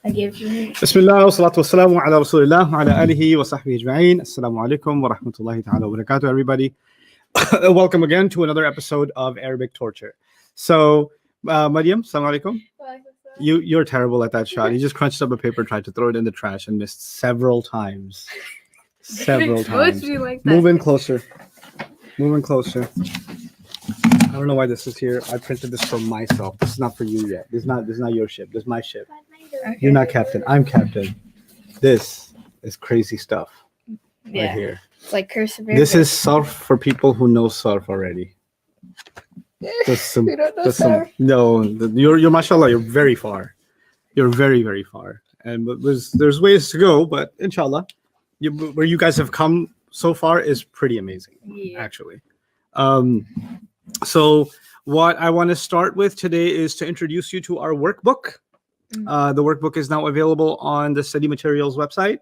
I gave you. Bismillah wa salatu wassalamu ala rasulillah wa ala alihi wa sahbihi ajma'in. Assalamu alaikum wa rahmatullahi ta'ala wa barakatuh, everybody. Welcome again to another episode of Arabic Torture. So, Mariam, assalamu alaikum. You're terrible at that shot. You just crunched up a paper, tried to throw it in the trash, and missed several times. Several times. Like Move in closer. Move in closer. I don't know why this is here. I printed this for myself. This is not for you yet. This is not your ship. This is my ship. Okay. You're not captain. I'm captain. This is crazy stuff. Yeah. Right here. It's like cursive. This is surf for people who know surf already. That's some, We don't know that's surf. you're mashallah, you're very far. You're very, very far. And but there's ways to go, but inshallah, where you guys have come so far is pretty amazing, actually. So what I want to start with today is to introduce you to our workbook. The workbook is now available on the study materials website.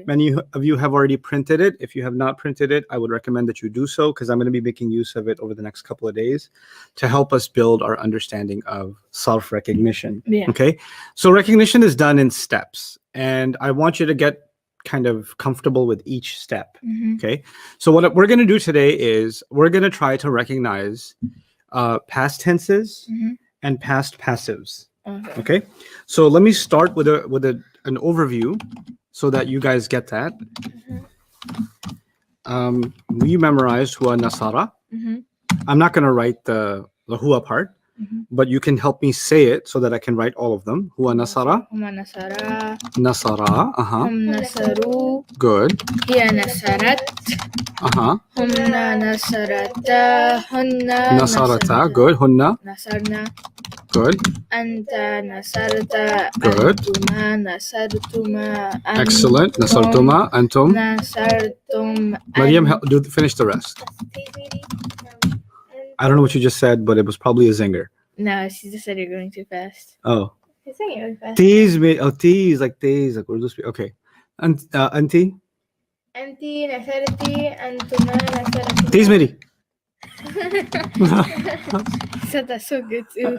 Many of you have already printed it. If you have not printed it, I would recommend that you do so, because I'm going to be making use of it over the next couple of days to help us build our understanding of sarf recognition. Okay, so recognition is done in steps, and I want you to get kind of comfortable with each step. Okay, so what we're going to do today is we're going to try to recognize past tenses and past passives. Okay, so let me start with an overview so that you guys get that. We memorized huwa nasara. I'm not going to write the huwa part, but you can help me say it so that I can write all of them. Huwa nasara. Huma nasara. Nasara. Hum nasaru. Good. Hiya nasarat. Humna nasarata. Hunna Nasarata. Good. Hunna. Nasarna. Good. Anta nasarta. Good. Antuma nasartuma. Excellent. Nasartuma. Antum. Nasartum. Mariam, finish the rest. I don't know what you just said, but it was probably a zinger. No, she just said you're going too fast. Oh. You're saying it really fast. Teas, like Urdu speak. Okay. Auntie? Anti nasarti. Antuma nasartuma. Teas meri. He said that so good too.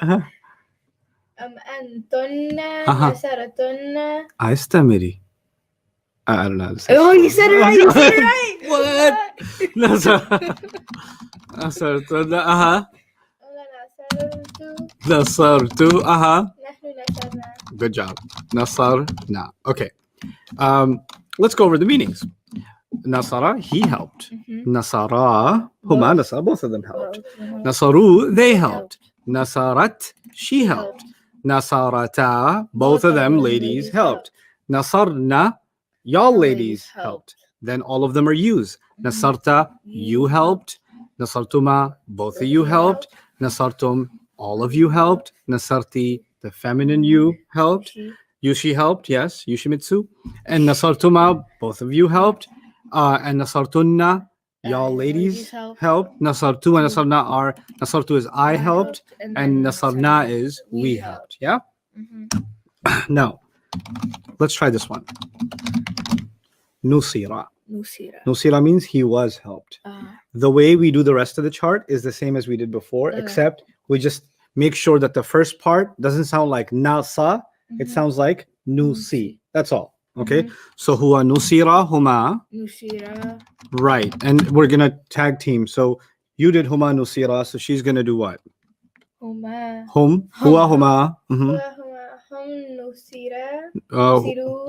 Antunna nasaratuna. Aista meri. I don't know how to say. Oh, you said it right. You said it right. What? Nasartuna. Nasartu. Nahnu nasarna. Good job. Nasarna. Okay. Let's go over the meanings. Nasara, he helped. Nasara, huma nasara, both of them helped. Nasaru, they helped. Nasarat, she helped. Nasarata, both of them ladies helped. Nasarna, y'all ladies helped. Then all of them are yous. Nasarta, you helped. Nasartuma, both of you helped. Nasartum, all of you helped. Nasarti, the feminine you helped. Yushi helped, yes, Yushimitsu. And Nasartuma, both of you helped. And Nasartunna, y'all ladies helped. Nasartu and Nasarna are, Nasartu is I helped, and Nasarna is we helped. Yeah? Now, let's try this one. Nusira. Nusira means he was helped. The way we do the rest of the chart is the same as we did before, except we just make sure that the first part doesn't sound like nasa, it sounds like nusi. That's all. Okay, so huwa nusira huma. Nusira. Right, and we're gonna tag team. So you did huma nusira, so she's gonna do what? Huma. Huwa huma. Hum nusira.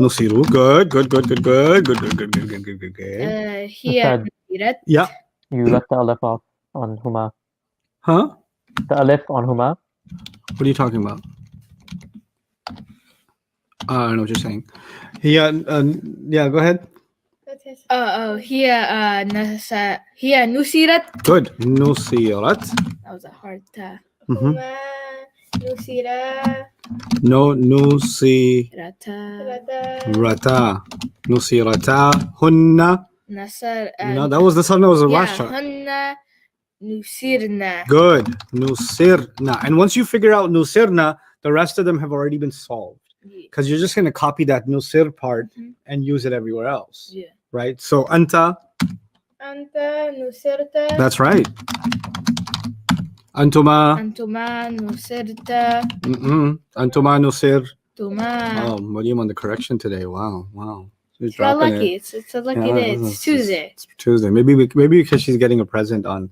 Nusiru. Good. Hiya nusirat. Yeah. You left the alif off on huma. Huh? The alif on huma. What are you talking about? I don't know what you're saying. Yeah, go ahead. Hiya nusirat. Good. Nusirat. That was a hard ta. Huma nusira. No, nusirata. Nusirata. Hunna. Nasar. No, that was the sun. That was the last chart. Hunna nusirna. Good. Nusirna. And once you figure out nusirna, the rest of them have already been solved. Because you're just going to copy that nusir part and use it everywhere else. Yeah. Right? So, anta. Anta nusirta. That's right. Antuma. Antuma nusirta. Antuma nusir. Tuma. Oh, Mariam on the correction today. Wow, wow. She's It's got dropping lucky. it. It's a lucky Yeah, day. It's Tuesday. It's Tuesday. Maybe because she's getting a present on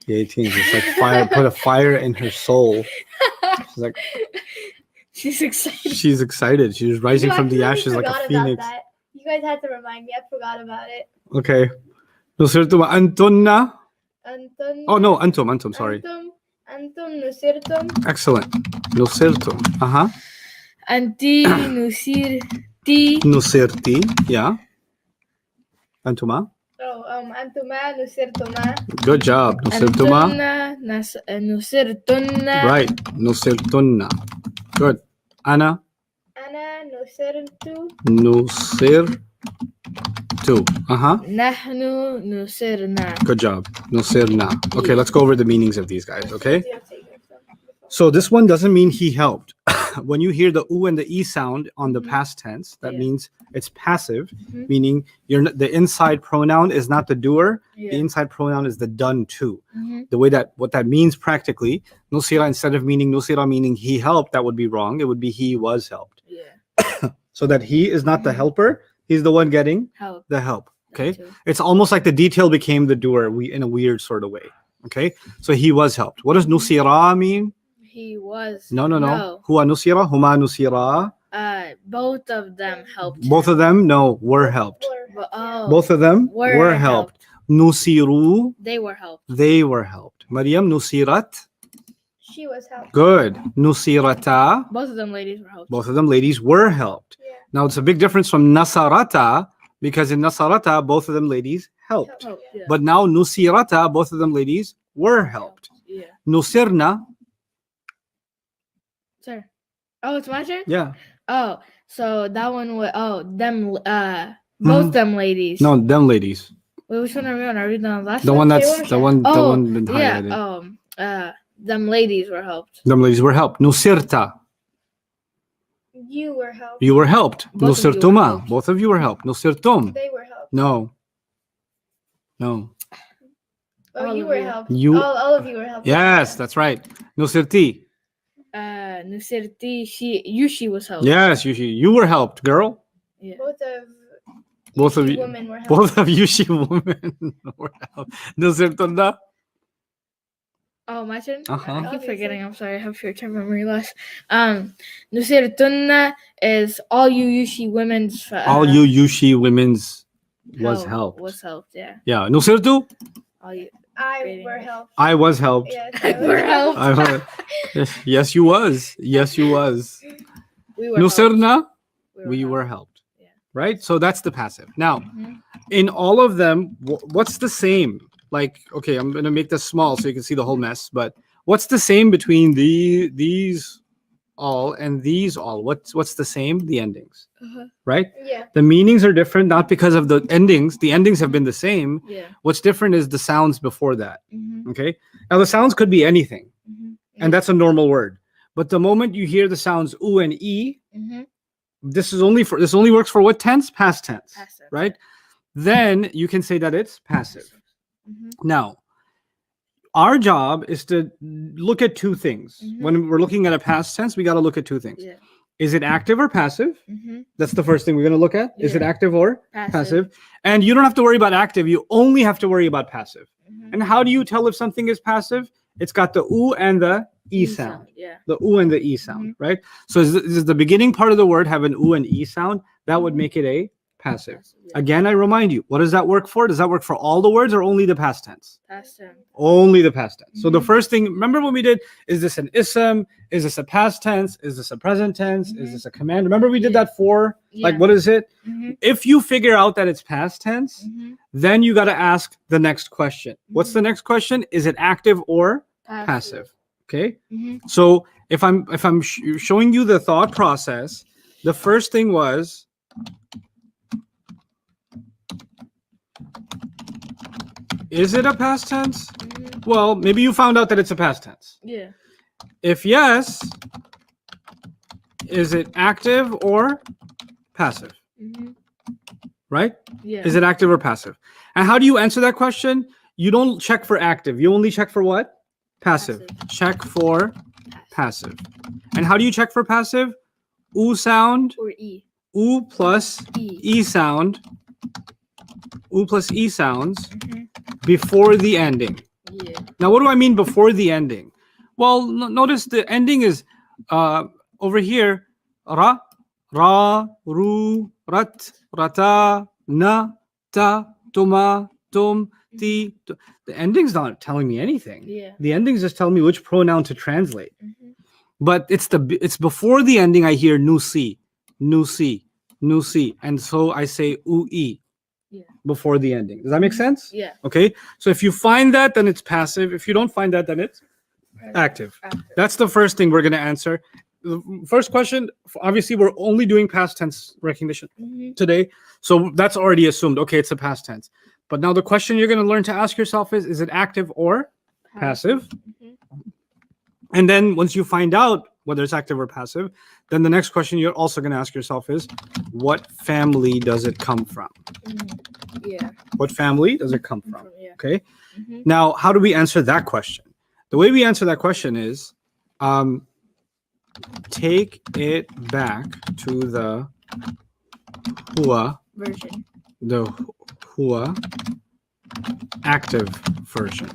the 18th. It's like fire. Put a fire in her soul. She's like, She's excited. she's excited. She's rising from the ashes like a phoenix. That. You guys had to remind me. I forgot about it. Okay. Nusirtum antunna. Antum. Oh no, antum. Sorry. Antum nusirtum. Excellent. Nusirtum. Anti nusirti. Nusirti. Yeah. Antuma. Oh, antuma nusirtuma. Good job. Nusirtuma. Antunna nusirtunna. Right. Nusirtunna. Good. Ana. Ana nusirtu. Nusirtu. Nahnu nusirna. Good job. Nusirna. Okay, let's go over the meanings of these guys, okay? So this one doesn't mean he helped. When you hear the u and the e sound on the past tense, that means it's passive, meaning the inside pronoun is not the doer. Yeah. The inside pronoun is the done to. The way that what that means practically, nusira, instead of meaning nusira meaning he helped, that would be wrong. It would be he was helped. Yeah. So that he is not the helper, he's the one getting Help. the help. Okay, Too. it's almost like the detail became the doer. In a weird sort of way. Okay, so he was helped. What does nusira mean? He was. No. Huwa nusira, huma nusira. Both of them helped. Both of them, no, were helped. Oh, Both of them were were helped. Nusiru, They were helped. they were helped. Maryam nusirat, She was helped. good. Nusirata, Both of them ladies were helped. both of them ladies were helped. Yeah. Now it's a big difference from nasarata, because in nasarata both of them ladies helped. Helped, yeah. But now nusirata, both of them ladies were helped. Yeah. Nusirna, Sir. Oh, it's my turn? yeah. Oh, so that one was both them ladies. No, them ladies. Wait, which one are we on? Are we on the last The one that's Okay, the one been yeah. highlighted. Them ladies were helped. Them ladies were helped. Nusirta, You were helped. you were helped. Both of you were Nusirtuma, helped. both of you were helped. Nusirtum, They were helped. no. Oh, All you of were you. helped. You, All of you were helped. yes, that's right. Nusirti, Nusirti, she was helped. yes, you were helped, girl. Yeah. Both of you, women were helped. both of you, she women were helped. Nusirtunda, Oh, my turn? Uh-huh. I keep forgetting. I'm sorry. I have short-term memory loss. Nusirtunna is all you Yushi women's. all you Yushi women's was helped. Was helped, yeah. Yeah, Nusirtu, All you. I were helped. I was helped. Yes, We're helped. I was. Yes, you was. Yes, you was. We were helped. Nusirna, We we were helped. Yeah. Right? So that's the passive. Now, Mhm. in all of them, what's the same? Like, okay, I'm gonna make this small so you can see the whole mess. But what's the same between these all and these all? What's the same? The endings, Uh-huh. right? Yeah. The meanings are different, not because of the endings. The endings have been the same. Yeah. What's different is the sounds before that. Mm-hmm. Okay. Now the sounds could be anything, Mm-hmm. and that's a normal word. But the moment you hear the sounds u and e, Mm-hmm. this only works for what tense? Past tense, Passive. right? Then you can say that it's passive. Mm-hmm. Now, our job is to look at two things. Mhm. When we're looking at a past tense, we got to look at two things. Yeah. Is it active or passive? Mm-hmm. That's the first thing we're going to look at. Is it Yeah. active or Passive. passive? And you don't have to worry about active. You only have to worry about passive. Mm-hmm. And how do you tell if something is passive? It's got the u and the e sound. Yeah. The u and the e sound, Mm-hmm. right? So does the beginning part of the word have an u and e sound? That would make it a passive. Yeah. Again, I remind you, what does that work for? Does that work for all the words or only the past tense? Passive. Only the past tense. So the Mhm. first thing, remember when we did, is this an ism? Is this a past tense? Is this a present tense? Is Mhm. this a command? Remember we did Yeah. that for? Like, Yeah. what is it? Mm-hmm. If you figure out that it's past tense, Mm-hmm. then you got to ask the next question. What's the next question? Is it active or passive? Okay. Mm-hmm. So if I'm showing you the thought process, the first thing was, is it a past tense? Mm-hmm. Well, maybe you found out that it's a past tense. Yeah. If yes, is it active or passive? Mm-hmm. Right? Yeah. Is it active or passive? And how do you answer that question? You don't check for active. You only check for what? Passive. Passive. Check for passive. And how do you check for passive? U sound, or E. U plus E. E sound, U plus E sounds Mhm. before the ending. Yeah. Now, what do I mean before the ending? Well, notice the ending is over here, ra, ra, ru, rat, rata, na, ta, tuma, tum, ti. The ending's not telling me anything. Yeah. The ending's just telling me which pronoun to translate. Mhm. But it's before the ending I hear nusi, nusi, nusi, and so I say ui Yeah. before the ending. Does that make sense? Yeah. Okay. So if you find that, then it's passive. If you don't find that, then it's active. That's the first thing we're going to answer. The first question, obviously, we're only doing past tense recognition Mhm. today. So that's already assumed. Okay, it's a past tense. But now the question you're going to learn to ask yourself is it active or passive? Mhm. And then once you find out whether it's active or passive, then the next question you're also going to ask yourself is, what family does it come from? Mhm. Yeah. What family does it come from? Yeah. Okay. Mhm. Now, how do we answer that question? The way we answer that question is take it back to the hua, Version. the hua active version.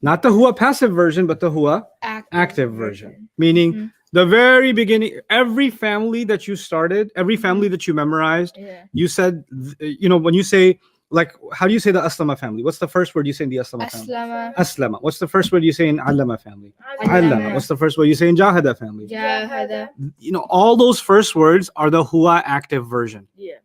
Not the hua passive version, but the hua active version. Meaning Mhm. the very beginning, every family that you started, every family that you memorized, Yeah. you said, when you say, like, how do you say the Aslama family? What's the first word you say in the Aslama family? Aslama. Aslama. What's the first word you say in Allama family? Allama. Allama. What's the first word you say in Jahada family? Jahada. All those first words are the hua active version. Yeah.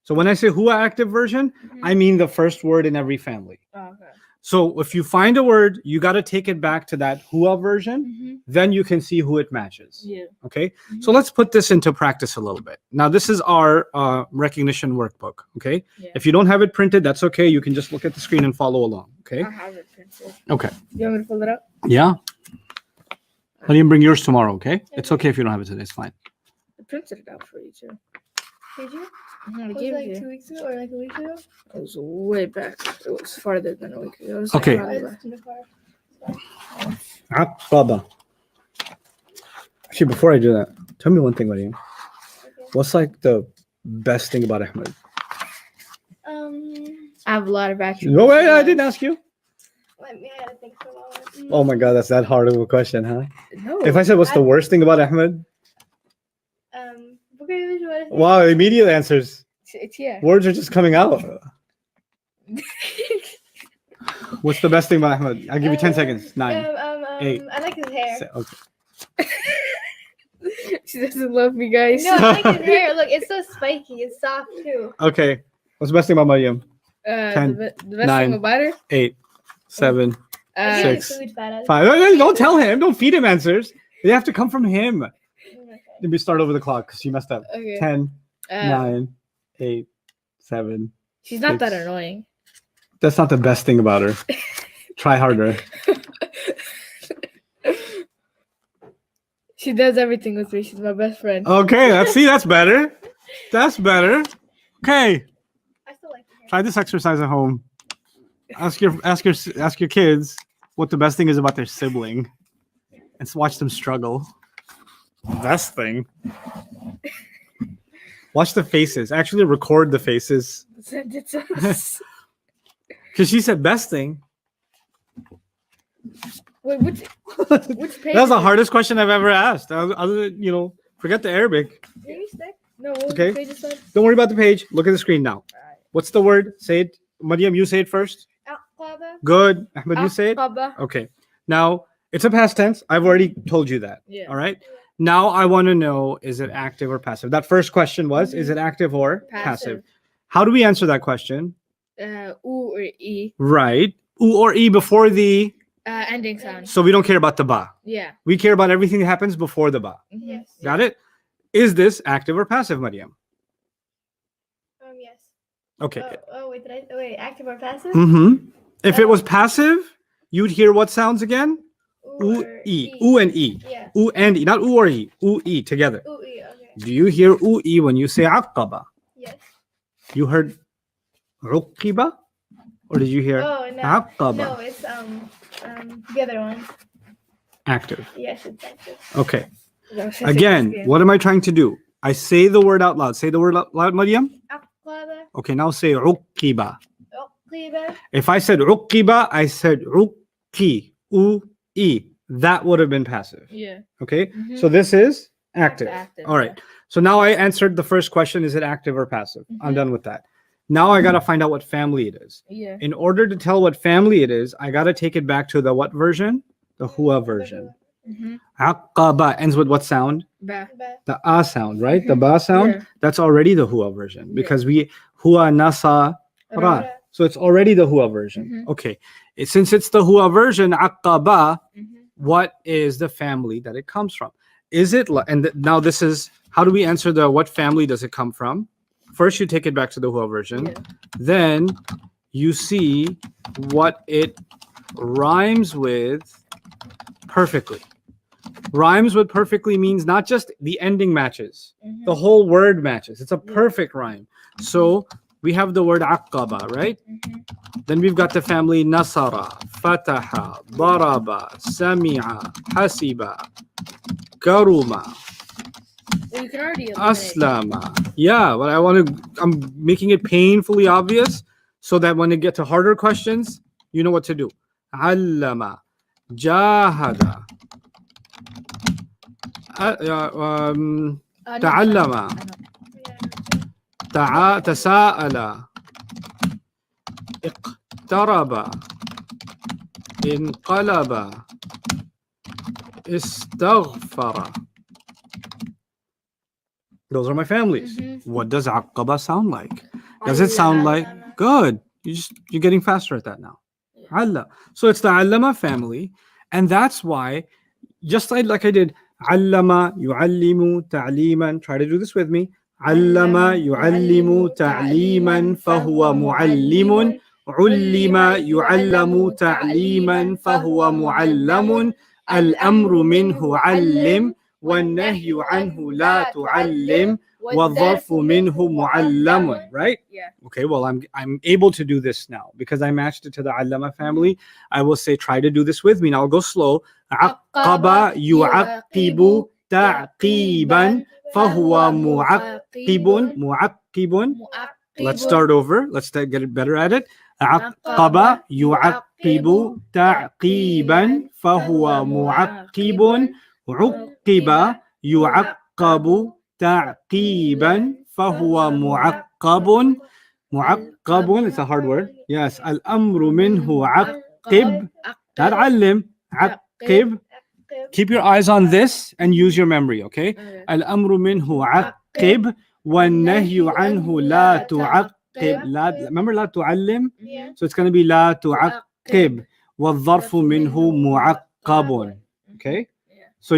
So when I say hua active version, I mean the first word in every family. Okay. So if you find a word, you got to take it back to that hua version. Mhm. Then you can see who it matches. Yeah. Okay. So let's put this into practice a little bit. Now, this is our recognition workbook. Okay. Yeah. If you don't have it printed, that's okay. You can just look at the screen and follow along. Okay. I have it printed. Okay. You want me to pull it up? Yeah. Let me bring yours tomorrow. Okay. It's okay if you don't have it today. It's fine. I printed it out for you too. Did you? I Was gave it like you. 2 weeks ago or like a week ago? It was way back. It was farther than a week ago. It was Okay. probably It's too far. Aqaba. Actually, before I do that, tell me one thing, Mariam. Okay. What's like the best thing about Ahmed? I have a lot of attributes. No way, I didn't ask you. Let me, I gotta think for a moment. Oh my God, that's that hard of a question, huh? No. If I said what's the worst thing about Ahmed? Okay, which one is it? Wow, immediate answers. It's here. Words are just coming out. What's the best thing about Ahmed? I'll give you 10 seconds. 9. 8. I like his hair. Okay. She doesn't love me, guys. No, I like his hair. Look, it's so spiky. It's soft too. Okay. What's the best thing about Mariam? 10, the best 9. thing about her. 8, 7, I Uh, give Six. you food, fat 5. Don't tell him. Don't feed him answers. They have to come from him. Okay. Let me start over the clock because she messed up. okay. 10, Uh, 9, 8, 7. She's not that 6. annoying. That's not the best thing about her. Try harder. She does everything with me. She's my best friend. Okay, that's better. That's better. Okay, I still like the hair. try this exercise at home. Ask your kids what the best thing is about their sibling, and watch them struggle. Best thing. Watch the faces. Actually, record the faces. Send it to us. Because she said best thing. Wait, which page? That was the is it? hardest question I've ever asked. Other than, forget the Arabic. Can you stick? No, what was Okay. the page it said? Don't worry about the page. Look at the screen now. Alright. What's the word? Say it. Mariam, you say it first. Aqaba. Good. Ahmed, you say it. Aqaba. Okay. Now, it's a past tense. I've already told you that. Yeah. All right. Now, I want to know, is it active or passive? That first question was, is it active or passive? How do we answer that question? U or E. Right. U or E before the, Ending sound. so we don't care about the ba. Yeah. We care about everything that happens before the ba. Mhm. Yes. Got it? Is this active or passive, Mariam? Yes. Okay. Wait, active or passive? Mm-hmm. If it was passive, you'd hear what sounds again? Ooh, U, or E. U and E. Yeah. U and E. Not U or E. U, E together. Ooh, yeah, okay. Do you hear U, E when you say aqaba? Yes. You heard uqiba? Or did you hear Oh, no. aqaba? No, it's the other one. Active. Yes, it's active. Okay. Again, what am I trying to do? I say the word out loud. Say the word out loud, Maryam. Aqaba. Okay, now say uqiba. Uqiba. If I said uqiba, I said uqi, u-i. That would have been passive. Yeah. Okay, Mhm. so this is active. Active, All right. So now I answered the first question: is it active or passive? I'm done with that. Now I gotta find out what family it is. Yeah. In order to tell what family it is, I gotta take it back to the what version? The huwa version. Mm-hmm. Aqaba ends with what sound? Ba. Ba. The a sound, right? The ba sound. Yeah. That's already the huwa version because we huwa nasa ra. Ra. So it's already the huwa version. Mhm. Okay. Since it's the huwa version, aqaba, Mm-hmm. what is the family that it comes from? Is it now this is how do we answer the what family does it come from? First you take it back to the huwa version. Yeah. Then you see what it rhymes with perfectly. Rhymes with perfectly means not just the ending matches, Mm-hmm. the whole word matches. It's a perfect rhyme. So we have the word aqaba, right? Mm-hmm. Then we've got the family nasara, fataha, daraba, sami'a, hasiba, karuma, Well, you can already eliminate. aslama. Yeah, but I'm making it painfully obvious so that when it get to harder questions, you know what to do. Allama, jahada, تعلم, تساءل, اقترب, انقلب, استغفر. Those are my families. Mhm. What does aqaba sound like? Does it sound like good? You're getting faster at that now. Allah. So it's the allama family, and that's why, just like I did, allama yu'allimu ta'liman. Try to do this with me. Allama yu'allimu ta'liman fahuwa mu'allimun. Ullima yu'allamu ta'liman fahuwa mu'allamun. Al-amru minhu 'allim. وَالنَّهْيُ عَنْهُ لَا تُعَلِّمْ وَالظَّرْفُ مِنْهُ مُعَلَّمٌ. Right? Yeah. Okay, well, I'm able to do this now because I matched it to the allama family. I will say, try to do this with me. Now I'll go slow. عَقَّبَ يُعَقِّبُ تَعْقِيبًا فَهُوَ مُعَقِّبٌ. Let's start over. Let's get it better at it. عَقَّبَ يُعَقِّبُ تَعْقِيبًا فَهُوَ مُعَقِّبٌ. عُقِّبَ يُعَقَّبُ تعقيبا فهو معقب. معقب, it's a hard word. Yes. الأمر منه عقب. Not علم. عقب. Keep your eyes on this and use your memory, okay? الأمر منه عقب والنهي عنه لا تعقب. Remember لا تعلم? Yeah. So it's going to be لا تعقب والظرف منه معقب. Okay? So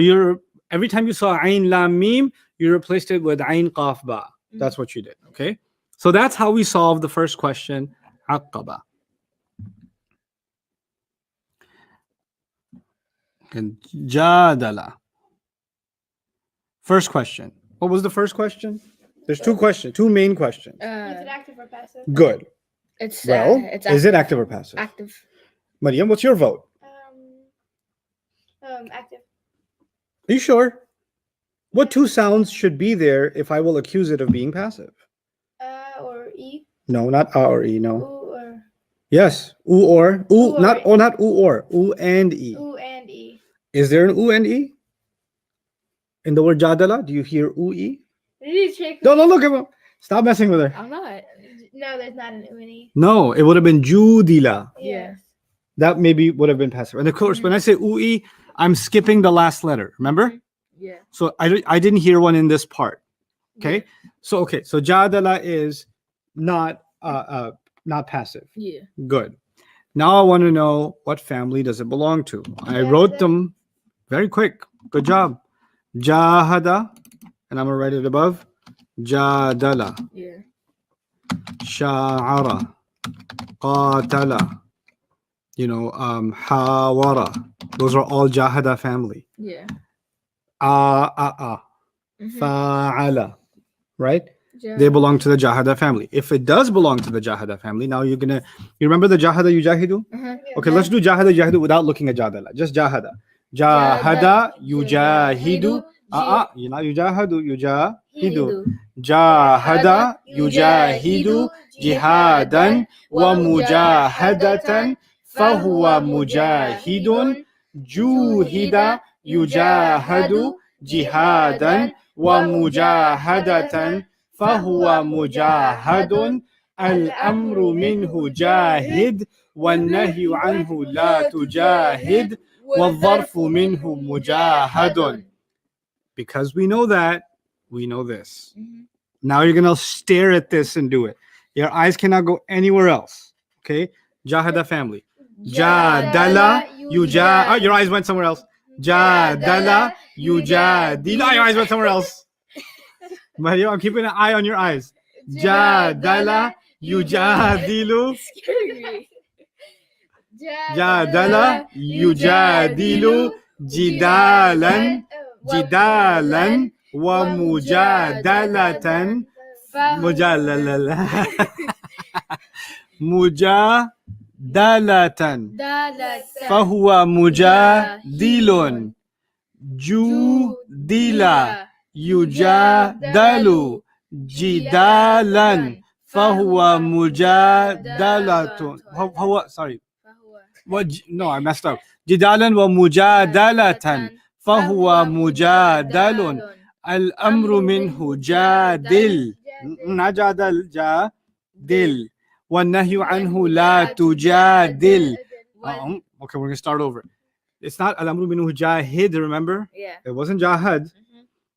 every time you saw Ain Lam Mim, you replaced it with Ain Qaf Ba. That's what you did. Okay. So that's how we solved the first question, Aqaba. And Jadala. First question. What was the first question? There's two questions, two main questions. Is it active or passive? Good. It's Well, it's is it active or passive? active. Maryam, what's your vote? Active. Are you sure? What two sounds should be there if I will accuse it of being passive? Or E. No, not A or E. No. U or Yes. U or. U or Not E. not U or. U and E. U and E. Is there an U and E? In the word jadala, do you hear U E? Did you check? No, look at him. Stop messing with her. I'm not. No, there's not an U and E. No, it would have been judila. Yeah. That maybe would have been passive. And of course, when I say U-E, I'm skipping the last letter. Remember? Yeah. So I didn't hear one in this part. Okay. So jadala is not passive. Yeah. Good. Now I want to know what family does it belong to. I wrote them very quick. Good job. Jahada, and I'm gonna write it above. Jadala, Yeah. Sha'ara, Qatala, Hawara. Those are all Jahada family. Yeah. Fa'ala, right? They belong to the Jahada family. If it does belong to the Jahada family, now you remember the Jahada Yujahidu? Okay, let's do Jahada Yujahidu without looking at Jadala. Just Jahada. Jahada Yujahidu يجاهد يجاهد جاهد يجاهد جهادا ومجاهدة فهو مجاهد جوهد يجاهد جهادا ومجاهدة فهو مجاهد الأمر منه جاهد والنهي عنه لا تجاهد والظرف منه مجاهد. Because we know that, we know this. Now you're going to stare at this and do it. Your eyes cannot go anywhere else. Okay? Jahada family. Jadala yuja. Your eyes went somewhere else. Jadala yujadila. Your eyes went somewhere else. But I'm keeping an eye on your eyes. Jadala yujadilu. Jadala yujadilu jidalan. جدالا ومجادلة مجادلة فهو مجادل جودل يجادل جدالا فهو مجادلة هو sorry no I messed up جدالا ومجادلة فهو مجادل الأمر منه جادل جادل جادل والنهي عنه لا تجادل. Okay, we're gonna start over. It's not الأمر منه جاهد, remember? Yeah. It wasn't جاهد.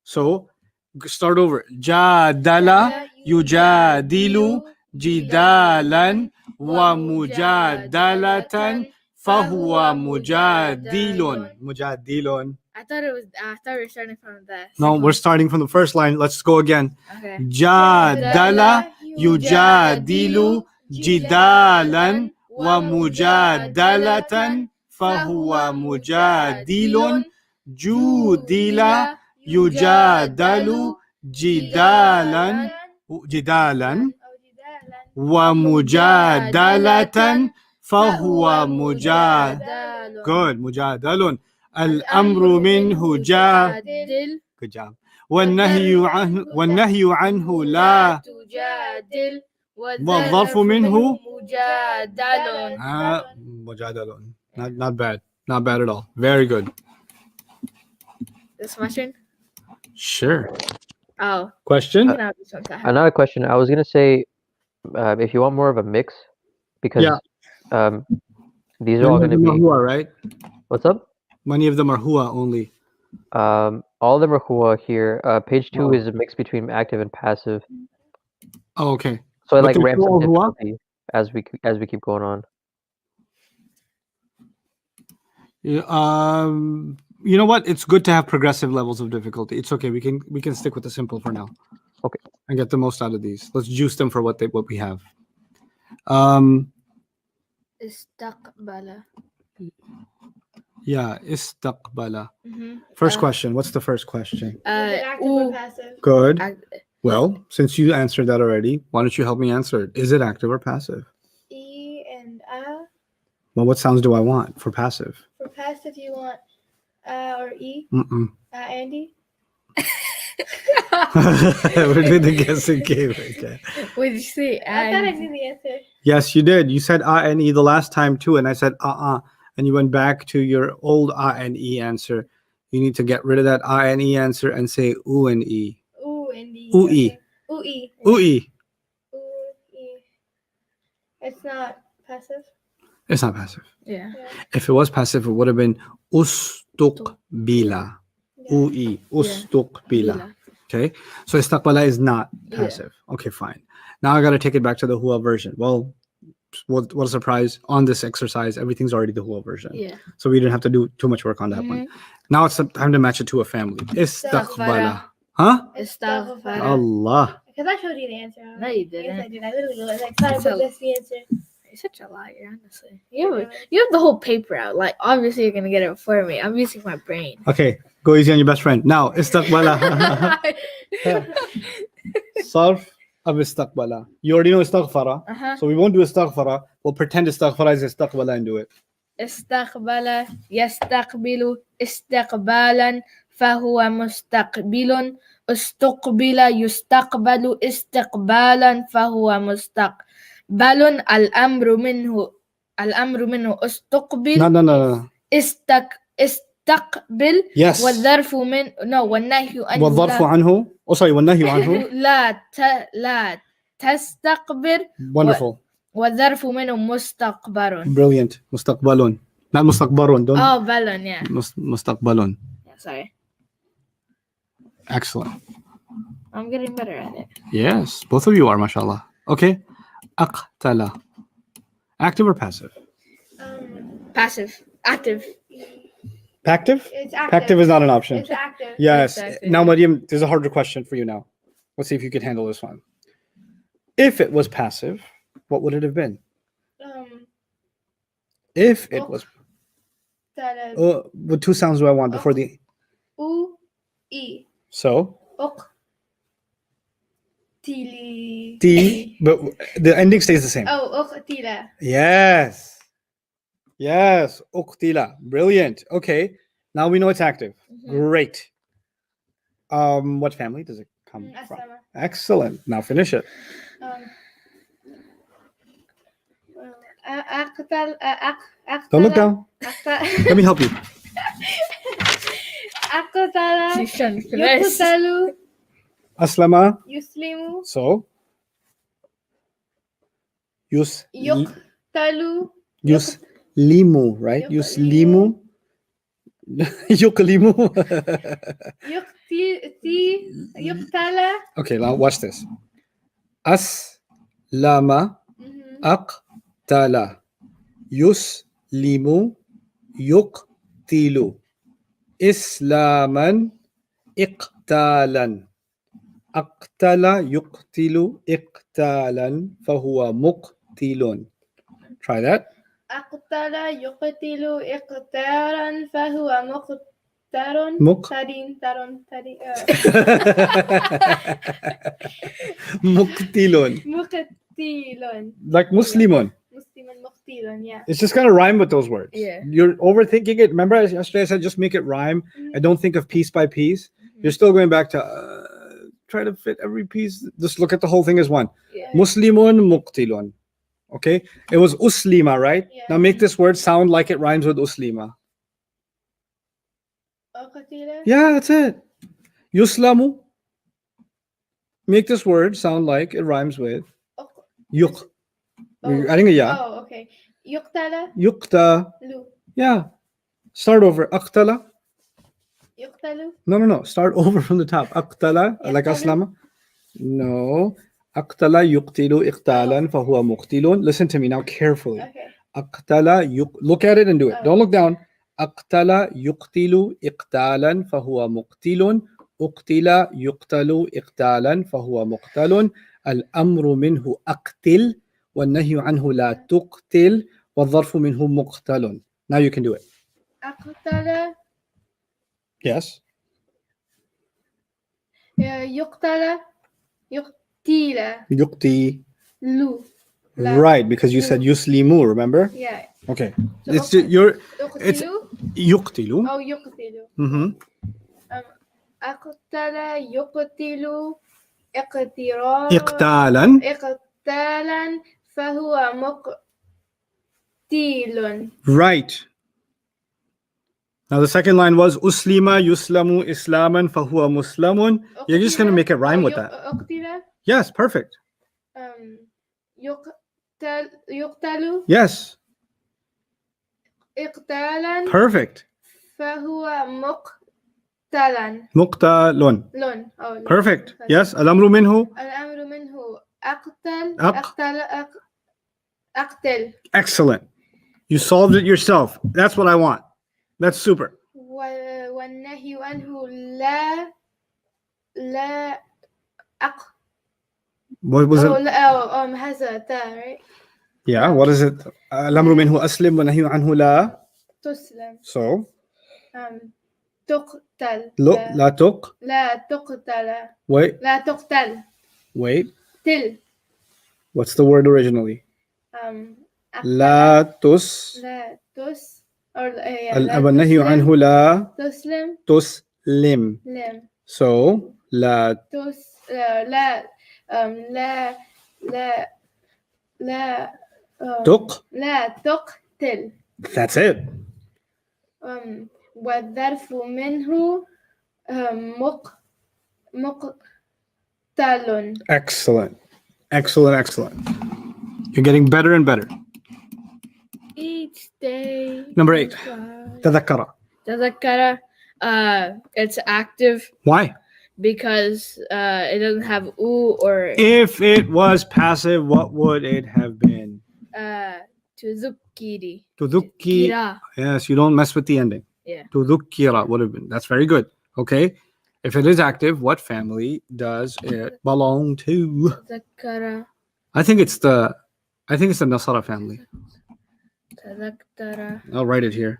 So start over. جادل يجادل جدالا ومجادلة فهو مجادل. مجادل. I thought we were starting from the No, we're starting from the first line. Let's go again. Okay. جادل يجادل جدالا ومجادلة فهو مجادل جودل يجادل جدالا ومجادلة فهو مجادل. Good. مجادل. الأمر منه جادل. Good job. والنهي عنه لا تجادل والظرف منه مجادل. مجادل. Not bad. Not bad at all. Very good. This my turn? Sure. Oh. Question? Another question. I was gonna say, if you want more of a mix, because these are all going to be hua, right? What's up? Many of them are hua only. All of them are hua here. Page 2 is a mix between active and passive. Oh, okay. So it like ramps up difficulty as we keep going on. You know what? It's good to have progressive levels of difficulty. It's okay. We can stick with the simple for now. Okay. And get the most out of these. Let's juice them for what we have. Istaqbala. Yeah, istaqbala. First question. What's the first question? Active or passive? Good. Well, since you answered that already, why don't you help me answer it? Is it active or passive? E and Well, what sounds do I want for passive? For passive, you want or E? Andy? We're doing the guessing game. Okay. What did you say? I thought I knew the answer. Yes, you did. You said and E the last time too, and I said and you went back to your old and E answer. You need to get rid of that and E answer and say U and E. U and E. U E. U E. U E. U E. It's not passive. It's not passive. Yeah. If it was passive, it would have been ustuqbila. U E. Ustuqbila. Okay. So istaqbala is not passive. Yeah. Okay, fine. Now I got to take it back to the hua version. Well, what a surprise. On this exercise, everything's already the hua version. Yeah. So we didn't have to do too much work on that one. Now it's time to match it to a family. Istaqbala. Huh? Istaqbala. Allah. Because I showed you the answer. No, you didn't. Yes, I did. I literally was like, sorry, but that's the answer. You're such a liar, honestly. You have the whole paper out. Like, obviously, you're going to get it before me. I'm using my brain. Okay. Go easy on your best friend. Now, istaqbala. Sarf of istaqbala. You already know istaghfara. So we won't do istaghfara. We'll pretend istaghfara is istaqbala and do it. Istaqbala yastaqbilu istiqbalan فهو مستقبل استقبل يستقبل استقبالا فهو مستقبل الأمر منه استقبل No. استقبل Yes. والظرف والنهي عنه والظرف عنه. Oh, sorry. والنهي عنه. لا تستقبل Wonderful. والظرف منه مستقبل. Brilliant. مستقبل. Not مستقبل. Don't. Oh, balon, yeah. مستقبل. Yeah, sorry. Excellent. I'm getting better at it. Yes, both of you are, mashallah. Okay. أقتل. Active or passive? Passive. Active. Active? It's active. Active is not an option. It's active. Yes. Exactly. Now, Mariam, there's a harder question for you now. Let's see if you could handle this one. If it was passive, what would it have been? If it was... what two sounds do I want before the... U, E. So? Ok. Tili. T, but the ending stays the same. Oh, uqtila. Yes. Yes. Uqtila. Brilliant. Okay. Now we know it's active. Great. What family does it come from? Aslama. Excellent. Now finish it. Don't look down. Let me help you. Aqtala. She's trying to finesse. Yuqtalu. Aslama. Yuslimu. So. Yuqtalu. Yuslimu, right? Yuslimu. Yuklimu. Yuqtala. Okay, now watch this. Aslama. Aqtala. Yuslimu. Yuqtilu. Islaman. Iqtalan. أقتل يقتل إقتالا فهو مقتل. Try that. Aqtala yuqtilu iqtaran fahuwa muqtarun. مقتل. Muqtilun. Like Muslimun. Muslimun muqtilun, yeah. It's just gonna rhyme with those words. Yeah. You're overthinking it. Remember yesterday I said just make it rhyme and don't think of piece by piece. You're still going back to try to fit every piece. Just look at the whole thing as one. Yeah. Muslimun muqtilun. Okay? It was uslima, right? Yeah. Now make this word sound like it rhymes with uslima. Uqtila. Yeah, that's it. Yuslamu. Make this word sound like it rhymes with yuq. You're adding a ya. Oh, okay. Yuqtala. Yuqta. Lu. Yeah. Start over. Aqtala. Yuqtalu. No. Start over from the top. Aqtala. Like Yaqtalu. aslama. No. Aqtala yuqtilu iqtalan fahuwa muqtilun. Listen to me now carefully. Okay. Aqtala look at it and do it. Don't look down. Aqtala yuqtilu iqtalan fahuwa muqtilun. Uqtila yuqtalu iqtalan fahuwa muqtalun. Al-amru minhu aqtil. والنهي عنه لا تقتل والظرف منه مقتل. Now you can do it. Aqtala. Yes. Yuqtala. Yuqtila. Yuqti. Lu. La. Right, because you said yuslimu, remember? Yeah. Okay. So It's just, it's Uqtilu. yuqtilu. Oh, yuqtilu. Mm-hmm. Aqtala yuqtilu iqtiran. Iqtalan. Iqtalan fahuwa muqtilun. Right. Now the second line was uslima yuslamu islaman fahuwa muslamun. You're just going to make it rhyme with that. Uqtila. Yes, perfect. Yuqtalu. Yes, Iqtalan perfect. fahuwa muqtalan. Muqtalun. Lun. Oh, lun. Perfect. Yes, al-amru minhu. Al-amru minhu aqtal. Aq- Aqtal. Excellent. You solved it yourself. That's what I want. That's super. والنهي عنه لا What was it? has a ta, right? Yeah, what is it? Al-amru minhu aslim wa nahyu anhu la. تسلم. So, تقتل. la tuq. لا تقتل. Wait, لا تقتل. wait. تل. What's the word originally? La tus. لا تس. Or النهي عنه لا تسلم. تسلم. lim. Lim. So la لا لا لا لا tuq. لا تقتل. That's it. والظرف منه مقتل. Excellent. Excellent. You're getting better and better. Each day. Number 8. goes by. تذكر. تذكر. It's active Why? because it doesn't have oo or If it was passive, what would it have been? تذكري. تذكي. Kira. Yes, you don't mess with the ending. Yeah. تذكر would have been. That's very good. Okay. If it is active, what family does it belong to? تذكر. I think it's the Nasara family. تذكر. I'll write it here.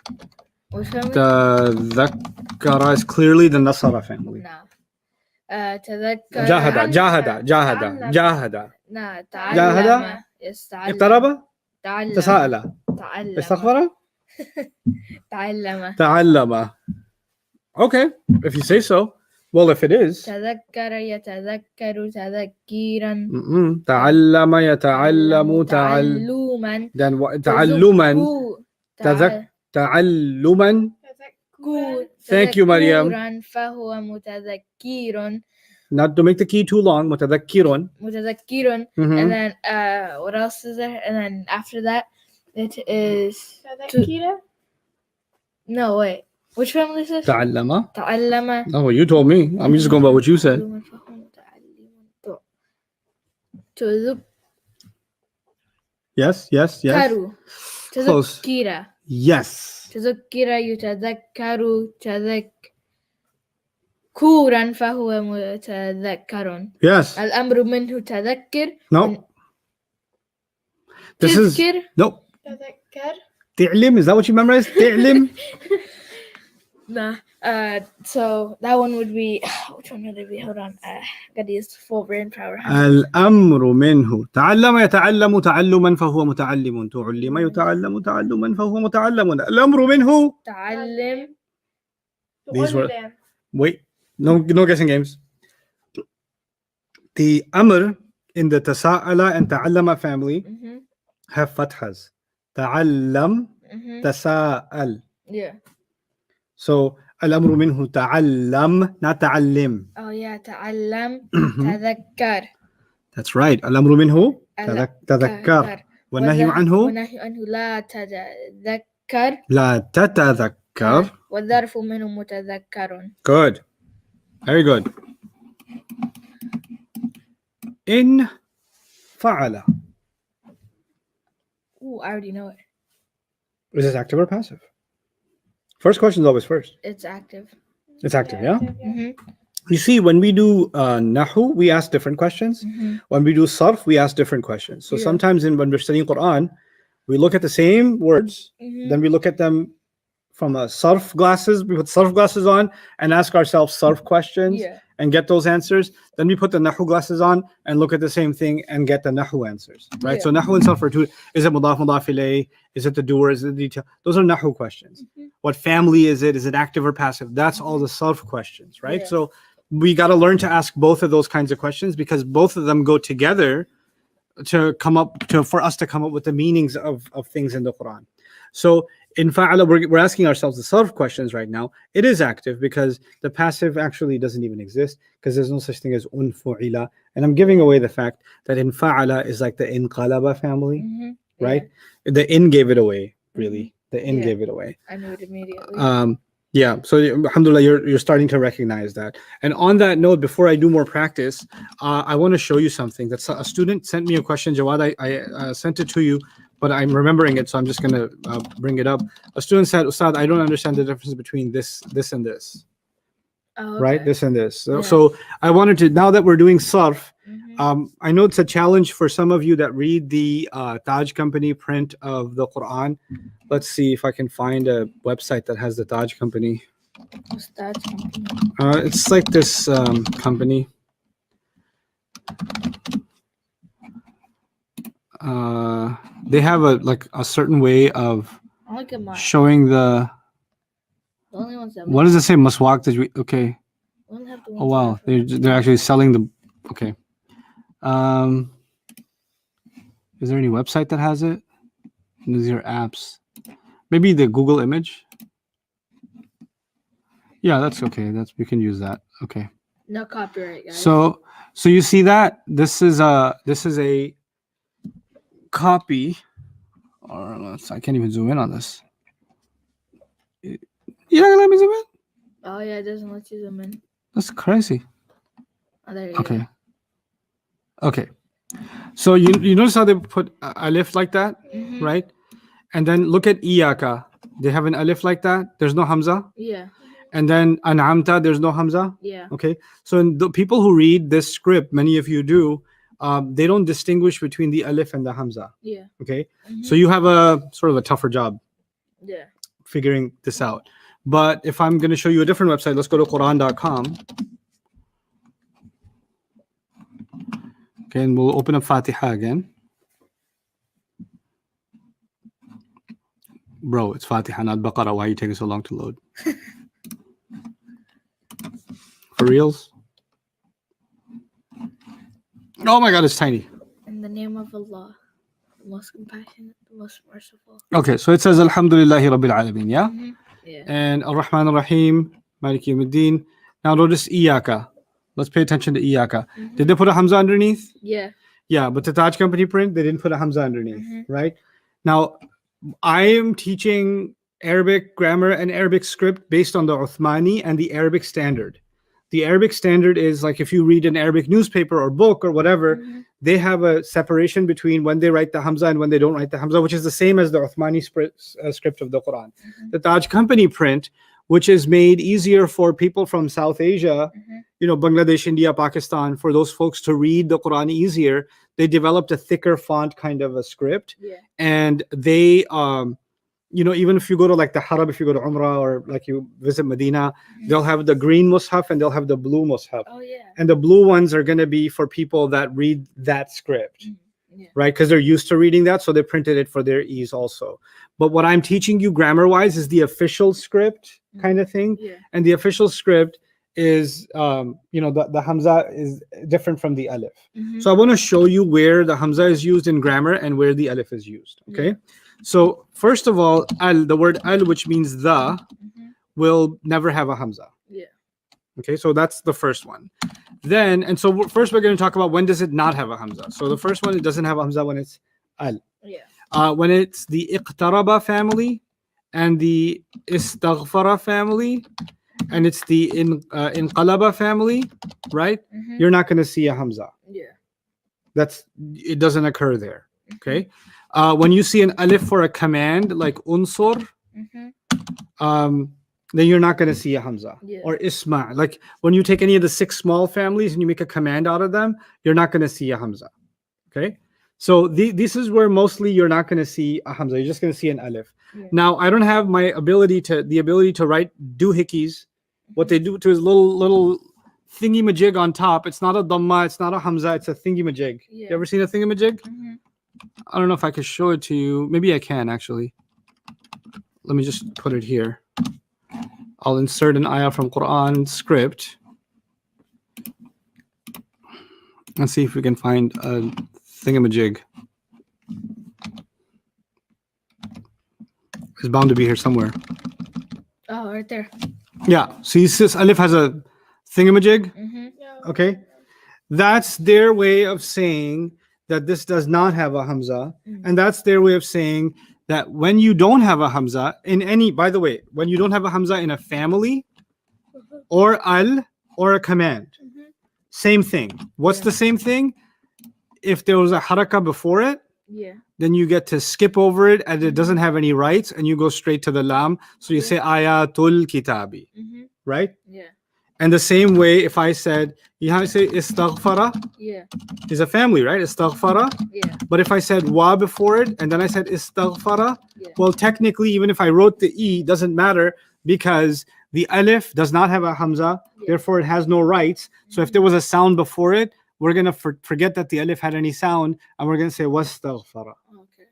Which family? تذكر is clearly the Nasara family. No. تذكر. جاهد. لا جاهد. تعلم. Yes, تعلم. اقترب. تعلم. تساءل. تعلم. استغفر. تعلم. تعلم. Okay, if you say so. Well, if it is. تذكر يتذكر تذكيرا. تعلم يتعلم تعلما. then تعلما. تعلما. Thank you, Mariam. تذكرا فهو متذكر. Not to make the key too long. متذكر. متذكر. And then what else is there? And then after that, it is. No, wait. Which family is this? تعلم. تعلم. Oh, you told me. I'm just going by what you said. Yes. تذكر. Close. تذكر. Yes. تذكر يتذكر تذكرا فهو متذكر. Yes. الأمر منه تذكر. No. This is تذكر. no. تذكر. تعلم. Is that what you memorized? تعلم. Nah. So that one would be. Which one would it be? Hold on. Gotta use full brain power. الأمر منه تعلم يتعلم تعلما فهو متعلم تعلم يتعلم تعلما فهو متعلم الأمر منه تعلم. These were wait no guessing games. The Amr in the Tasa'ala and Ta'allama family have fathas. Ta'allam, Tasa'al. Yeah. So الأمر منه تعلم not تعلم. Oh yeah. تعلم. تذكر. That's right. الأمر منه تذكر. والنهي عنه لا تتذكر. لا تتذكر. والظرف منه متذكر. Good. Very good. إن فعل. Ooh, I already know it. Is it active or passive? First question is always first. It's active. It's active, yeah? Mm-hmm. You see, when we do Nahu, we ask different questions. When we do Sarf, we ask different questions. So sometimes when we're studying Quran, we look at the same words, then we look at them from a Sarf glasses. We put Sarf glasses on and ask ourselves Sarf questions and get those answers. Then we put the Nahu glasses on and look at the same thing and get the Nahu answers, right? Yeah. So Nahu and Sarf are two. Is it Mudaf, Mudaf ilayh? Is it the doer? Is it the detail? Those are Nahu questions. What family is it? Is it active or passive? That's all the Sarf questions, right? Yeah. So we got to learn to ask both of those kinds of questions because both of them go together to come up to for us to come up with the meanings of things in the Quran. So in fa'ala, we're asking ourselves the sarf questions right now. It is active because the passive actually doesn't even exist because there's no such thing as unfu'ila. And I'm giving away the fact that in fa'ala is like the inqalaba family, right? The in gave it away, really. The in gave it away. I knew it immediately. Yeah, so alhamdulillah, you're starting to recognize that. And on that note, before I do more practice, I want to show you something. That's a student sent me a question, Jawad. I sent it to you, but I'm remembering it, so I'm just going to bring it up. A student said, Ustadh, I don't understand the difference between this and this. Oh, okay. Right, this and this. So I wanted to, now that we're doing sarf, I know it's a challenge for some of you that read the Taj Company print of the Quran. Let's see if I can find a website that has the Taj Company. What's that company? It's like this company. They have a certain way of I look at mine. showing the. The only ones that What does it say? Maswak tajweed. Okay. we don't have the Oh ones wow, that are for- they're actually selling the. Okay. Is there any website that has it? These are apps. Maybe the Google image. Yeah, that's okay. We can use that. Okay. No copyright, guys. So you see that this is a copy. Or I can't even zoom in on this. You're not gonna let me zoom in? Oh yeah, it doesn't let you zoom in. That's crazy. Oh, there you Okay. go. Okay. So you notice how they put alif like that, Mhm. right? And then look at iyaka. They have an alif like that. There's no hamza. Yeah. And then an'amta, there's no hamza. Yeah. Okay. So the people who read this script, many of you do, they don't distinguish between the alif and the hamza. Yeah. Okay. Mhm. So you have a sort of a tougher job Yeah. figuring this out. But if I'm going to show you a different website, let's go to Quran.com. Okay, and we'll open up Fatiha again. Bro, it's Fatiha, not Baqarah. Why are you taking so long to load? For reals? Oh my God, it's tiny. In the name of Allah, the most compassionate, the most merciful. Okay, so it says Alhamdulillahi Rabbil Alameen, yeah? Mhm. Yeah. And Ar-Rahman Ar-Rahim, Maliki Yawmiddin. Now notice Iyaka. Let's pay attention to Iyaka. Mhm. Did they put a Hamza underneath? Yeah. Yeah, but the Taj Company print, they didn't put a Hamza underneath, Mhm. right? Now, I am teaching Arabic grammar and Arabic script based on the Uthmani and the Arabic standard. The Arabic standard is like if you read an Arabic newspaper or book or whatever, Mhm. they have a separation between when they write the Hamza and when they don't write the Hamza, which is the same as the Uthmani script of the Quran. Mhm. The Taj Company print, which is made easier for people from South Asia, Mhm. Bangladesh, India, Pakistan, for those folks to read the Quran easier, they developed a thicker font kind of a script. Yeah. And they, even if you go to like the Haram, if you go to Umrah or like you visit Medina, they'll have the green mushaf and they'll have the blue mushaf. Oh yeah. And the blue ones are going to be for people that read that script, Yeah. right? Because they're used to reading that. So they printed it for their ease also. But what I'm teaching you grammar wise is the official script kind of thing. Yeah. And the official script is, the Hamza is different from the Alif. Mhm. So I want to show you where the Hamza is used in grammar and where the Alif is used. Okay. Yeah. So first of all, the word al, which means the, Mhm. will never have a Hamza. Yeah. Okay. So that's the first one. Then, and so first we're going to talk about when does it not have a Hamza. So the first one, it doesn't have a Hamza when it's al. Yeah. When it's the iqtaraba family and the istaghfara family and it's the inqalaba family, right? Mhm. You're not going to see a Hamza. Yeah. It doesn't occur there. Okay. When you see an alif for a command like unsur, Mhm. then you're not going to see a Hamza. Yeah. Or isma. Like when you take any of the 6 small families and you make a command out of them, you're not going to see a Hamza. Okay. So this is where mostly you're not going to see a Hamza. You're just going to see an alif. Yeah. Now I don't have the ability to write doohickeys. What they do to is little thingy majig on top. It's not a dhamma. It's not a Hamza. It's a thingy majig. Yeah. You ever seen a thingy majig? Mhm. I don't know if I could show it to you. Maybe I can actually. Let me just put it here. I'll insert an ayah from Quran script and see if we can find a thingamajig. It's bound to be here somewhere. Oh, right there. Yeah. See, this alif has a thingamajig. Mhm. Okay. That's their way of saying that this does not have a Hamza. And that's their way of saying that when you don't have a Hamza in any, by the way, when you don't have a Hamza in a family or al or a command, same thing. What's Yeah. the same thing? If there was a haraka before it, Yeah. then you get to skip over it and it doesn't have any rights and you go straight to the lam. So you say ayatul kitabi, Mhm. right? Yeah. And the same way, if I said, you have to say istaghfara Yeah. is a family, right? Istaghfara. Yeah. But if I said wa before it and then I said istaghfara, Yeah. well, technically, even if I wrote the e, doesn't matter because the alif does not have a hamza, Yeah. therefore it has no rights. So if there was a sound before it, we're gonna forget that the alif had any sound, and we're gonna say wastaghfara. Okay.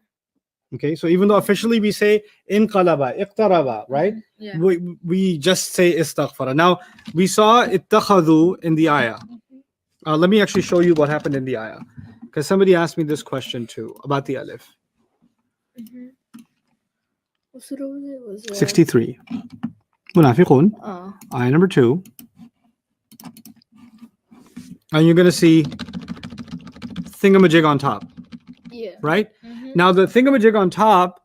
Okay, so even though officially we say inqalaba, iqtaraba, right? Yeah. We just say istaghfara. Now we saw ittakhadhu in the ayah. Let me actually show you what happened in the ayah, because somebody asked me this question too about the alif. What surah was it? Was 63. Munafiqun, ayah number 2. And you're going to see thingamajig on top, Yeah. right? Now the thingamajig on top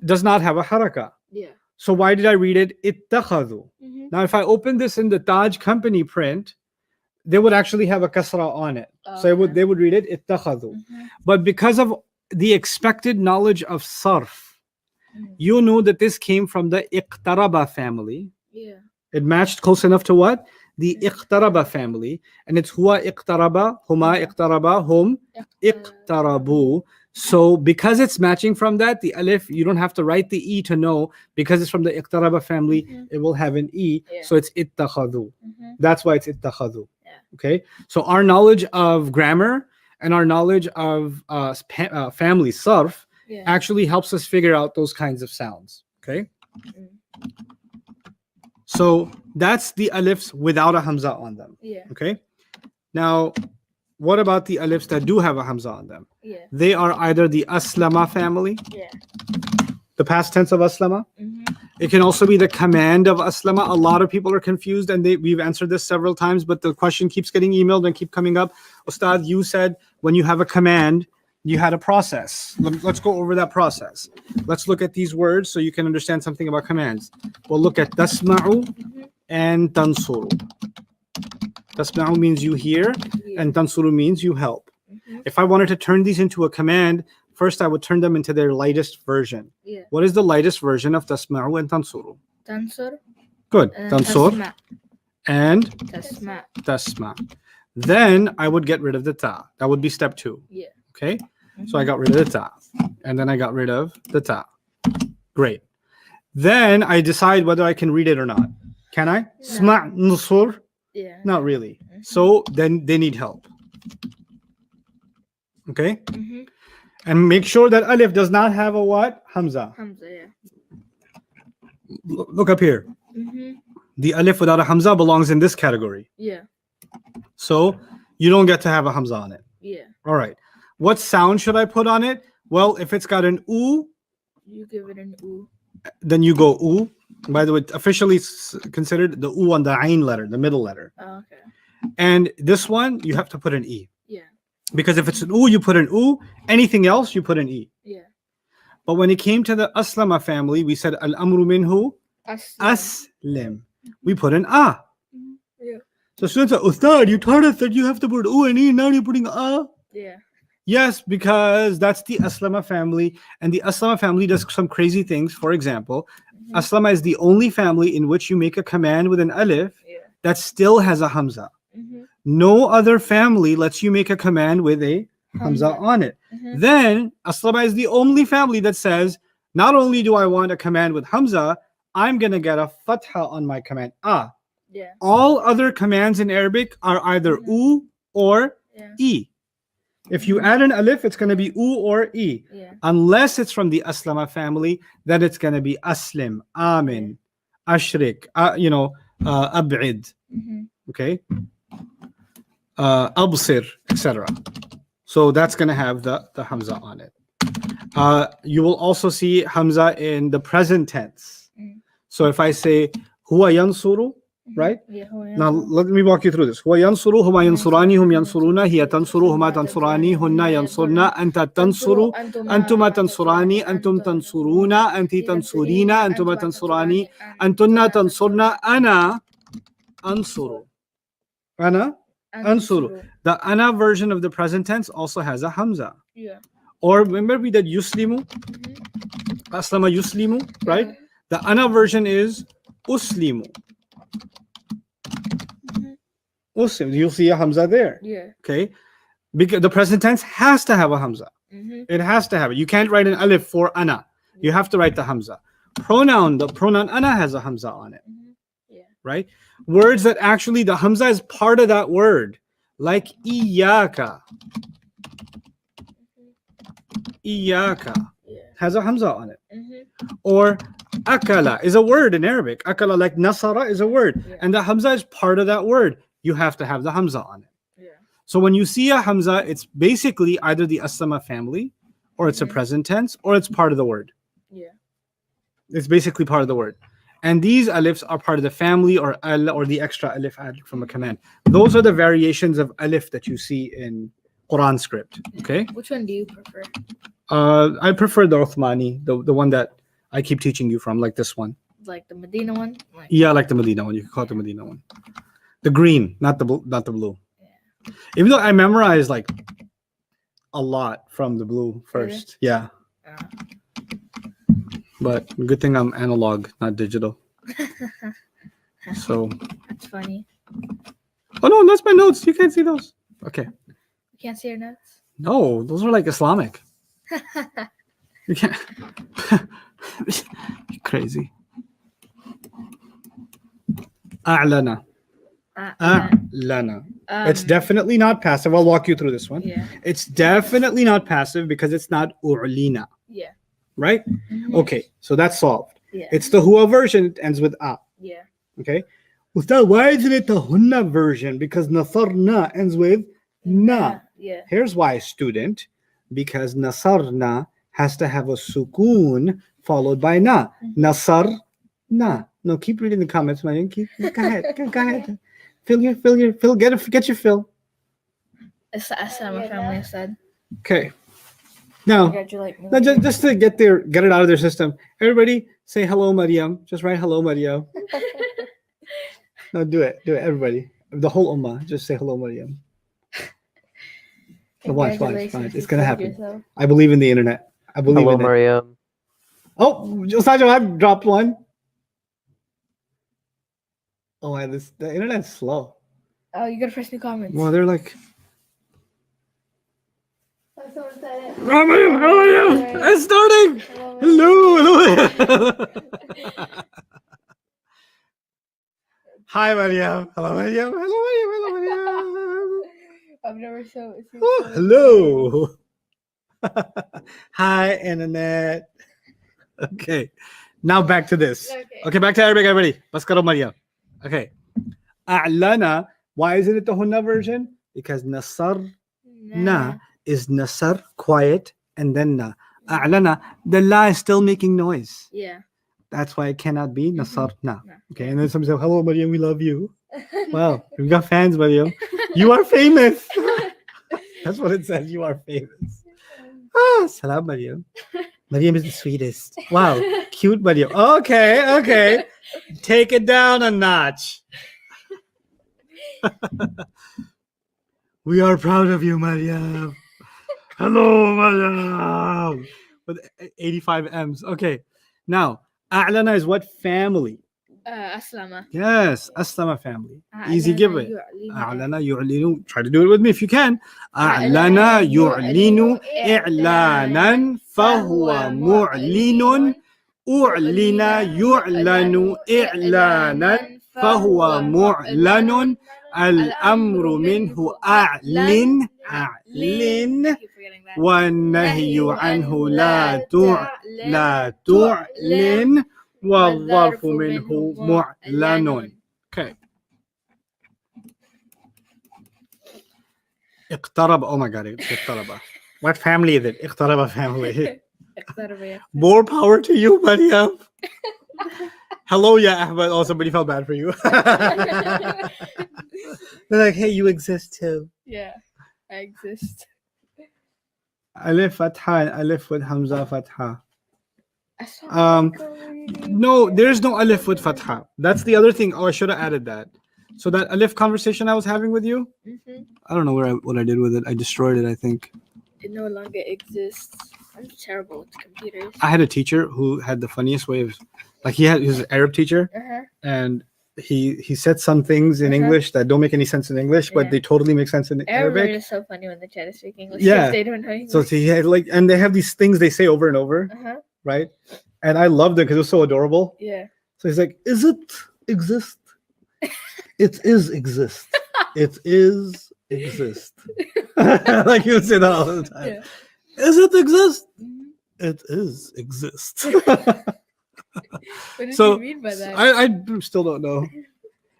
does not have a haraka. Yeah. So why did I read it ittakhadhu? Now if I open this in the Taj company print, they would actually have a kasra on it. So they would read it ittakhadhu. But because of the expected knowledge of sarf, you know that this came from the iqtaraba family. Yeah. It matched close enough to what? The iqtaraba family. And it's huwa iqtaraba, huma iqtaraba, hum iqtarabu. So because it's matching from that, the alif, you don't have to write the e to know, because it's from the iqtaraba family, it will have an e. So it's ittakhadhu. That's why it's ittakhadhu. Okay, so our knowledge of grammar and our knowledge of family sarf actually helps us figure out those kinds of sounds. Okay, so that's the alifs without a hamza on them. Okay, now what about the alifs that do have a hamza on them? They are either the aslama family, the past tense of aslama. It can also be the command of aslama. A lot of people are confused, and we've answered this several times, but the question keeps getting emailed and keep coming up. Ustadh, you said when you have a command, you had a process. Let's go over that process. Let's look at these words so you can understand something about commands. We'll look at tasma'u and tansuru. Tasma'u means you hear, and tansuru means you help. If I wanted to turn these into a command, first I would turn them into their lightest version. What is the lightest version of tasma'u and tansuru? Tansur. Good. Tansur and Tasma. tasma. Then I would get rid of the ta. That would be step 2. Okay. So I got rid of the ta, and then I got rid of the ta. Great. Then I decide whether I can read it or not. Can I? Sma' nusur? Not really. So then they need help. Okay. And make sure that alif does not have a what? Hamza. Hamza. Look up here. The alif without a hamza belongs in this category. So you don't get to have a hamza on it. All right. What sound should I put on it? Well, if it's got an oo, you give it an oo. Then you go oo. By the way, officially considered the oo on the ain letter, the middle letter. Okay. And this one, you have to put an e. Because if it's an oo, you put an oo. Anything else, you put an e. But when it came to the aslama family, we said al-amru minhu aslim. We put an a. So students are, Ustadh, you taught us that you have to put oo and e, now you're putting a. Yes, because that's the aslama family, and the aslama family does some crazy things. For example, aslama is the only family in which you make a command with an alif that still has a hamza. No other family lets you make a command with a hamza on it. Then aslama is the only family that says, not only do I want a command with hamza, I'm gonna get a fatha on my command All other commands in Arabic are either oo or e. If you add an alif, it's going to be oo or e. Unless it's from the aslama family, then it's going to be aslim, amin, ashrik, ab'id. Okay, absir, etc. So that's going to have the hamza on it. You will also see hamza in the present tense. So if I say huwa yansuru, right? Now let me walk you through this. Huwa yansuru, huma yansurani, hum yansuruna, hiya tansuru, huma tansurani, hunna yansurna, anta tansuru, antuma tansurani, antum tansuruna, anti tansurina, antuma tansurani, antunna tansurna, ana ansuru. Ana ansuru. The ana version of the present tense also has a hamza. Or remember we did yuslimu, aslama yuslimu, right? The ana version is uslimu. You'll see a hamza there. Okay, because the present tense has to have a hamza. It has to have it. You can't write an alif for ana. You have to write the hamza. The pronoun ana has a hamza on it. Right? Words that actually the hamza is part of that word, like iyaka. Iyaka. has a hamza on it. Mm-hmm. Or akala is a word in Arabic. Akala, like nasara, is a word. Yeah. And the hamza is part of that word. You have to have the hamza on it. Yeah. So when you see a hamza, it's basically either the aslama family, or it's a present tense, or it's part of the word. Yeah. It's basically part of the word. And these alifs are part of the family, or al, or the extra alif added from a command. Those are the variations of alif that you see in Quran script. Okay. Which one do you prefer? I prefer the Uthmani, the one that I keep teaching you from, like this one. Like the Medina one? Like, Yeah, like the Medina one. You can call it the Medina one. The green, not the blue. Yeah. Even though I memorized like a lot from the blue first. Yeah. But good thing I'm analog, not digital. So. That's funny. Oh no, that's my notes. You can't see those. Okay. You can't see your notes? No, those are like Islamic. You can't. You're crazy. A'lana. A'lana. It's definitely not passive. I'll walk you through this one. Yeah. It's definitely not passive because it's not u'lina. Yeah. Right? Mm-hmm. Okay, so that's solved. Yeah. It's the huwa version. It ends with a. Yeah. Okay. Ustadh, why isn't it the hunna version? Because nasarna ends with na. Yeah. Here's why, student. Because nasarna has to have a sukoon followed by na. Nasarna. No, keep reading the comments, man. Go ahead. Go ahead. Fill, get your fill. It's the Asama family said. Okay. Now, Congratulate me. just to get it out of their system. Everybody say hello, Mariam. Just write hello, Mariam. No, do it. Everybody. The whole ummah. Just say hello, Mariam. Watch. It's gonna happen. Yourself. I believe in the internet. I believe Hello, in it. Mariam. Oh, Ustadh Nouman dropped one. Oh, the internet's slow. Oh, you gotta press new comments. Well, they're like, Oh, someone said it. how are you? It's starting. Hello. Hi, Mariam. Hello, Mariam. I've never seen Oh, hello. Hi, internet. Okay. Now back to this. Okay, back to Arabic, everybody. Bas karo, Mariam. Okay. A'lana. Why isn't it the hunna version? Because nasar na is nasar, quiet, and then na. A'lana, the la is still making noise. Yeah. That's why it cannot be nasar na. Okay, and then some say, hello, Mariam, we love you. Wow, we've got fans, Mariam. You are famous. That's what it says. You are famous. Ah, salam, Mariam. Mariam is the sweetest. Wow, cute Mariam. Okay. Take it down a notch. We are proud of you, Mariam. Hello, Mariam. With 85 M's. Okay. Now, A'lana is what family? Aslama. Yes, Aslama family. Easy giveaway. A'lana yu'linu. Try to do it with me if you can. A'lana yu'linu i'lanan fahuwa mu'linun. U'lina yu'lanu i'lanan fahuwa mu'lanun. Al-amru minhu a'lin. A'lin. والنهي عنه لا تعلن والظرف منه معلن. Okay. اقترب. Oh my God, اقترب. What family is it? اقترب family. More power to you, Mariam. Hello, yeah, Ahmed. Oh, somebody felt bad for you. They're like, hey, you exist too. Yeah, I exist. Alif fatha, alif with hamza fatha. No, there's no alif with fatha. That's the other thing. Oh, I should have added that. So that alif conversation I was having with you, I don't know what I did with it. I destroyed it, I think. It no longer exists. I'm terrible with computers. I had a teacher who had the funniest way of, like, he was an Arab teacher, and he said some things in English that don't make any sense in English, but they totally make sense in Arabic. It's so funny when they try to speak English. Yeah, they don't know English. So he had and they have these things they say over and over, right? And I loved it because it was so adorable. Yeah. So he's like, "Is it exist? It is exist. It is exist." Like you would say that all the time. Yeah. Is it exist? it is exist. What did So, you mean by that? I still don't know.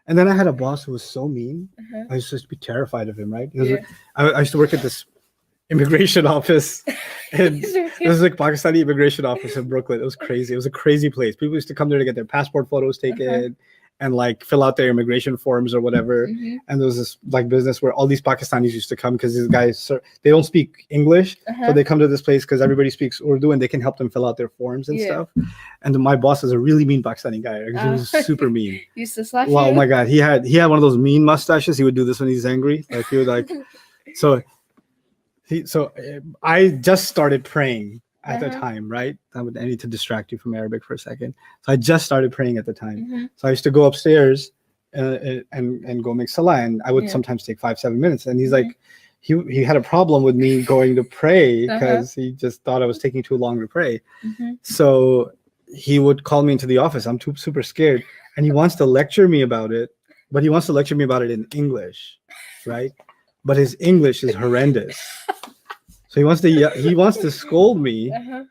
And then I had a boss who was so mean. Uh-huh. I used to just be terrified of him, right? Yeah. I used to work at this immigration office. And this is like Pakistani immigration office in Brooklyn. It was crazy. It was a crazy place. People used to come there to get their passport photos taken and like fill out their immigration forms or whatever. Mhm. And there was this like business where all these Pakistanis used to come because these guys, they don't speak English. Uh-huh. So they come to this place because everybody speaks Urdu and they can help them fill out their forms and Yeah. stuff. And my boss is a really mean Pakistani guy. He was super mean. Used to slap Wow, you. my God. He had one of those mean mustaches. He would do this when he's angry. Like he would like, so I just started praying at the time, right? I need to distract you from Arabic for a second. So I just started praying at the time. Mhm. So I used to go upstairs and go make salah, and I would Yeah. sometimes take 5-7 minutes. And he's like, he had a problem with me going to pray because he just thought I was taking too long to pray. Mhm. So he would call me into the office. I'm super scared, and he wants to lecture me about it, but he wants to lecture me about it in English, right? But his English is horrendous. So he wants to scold me, Uh-huh.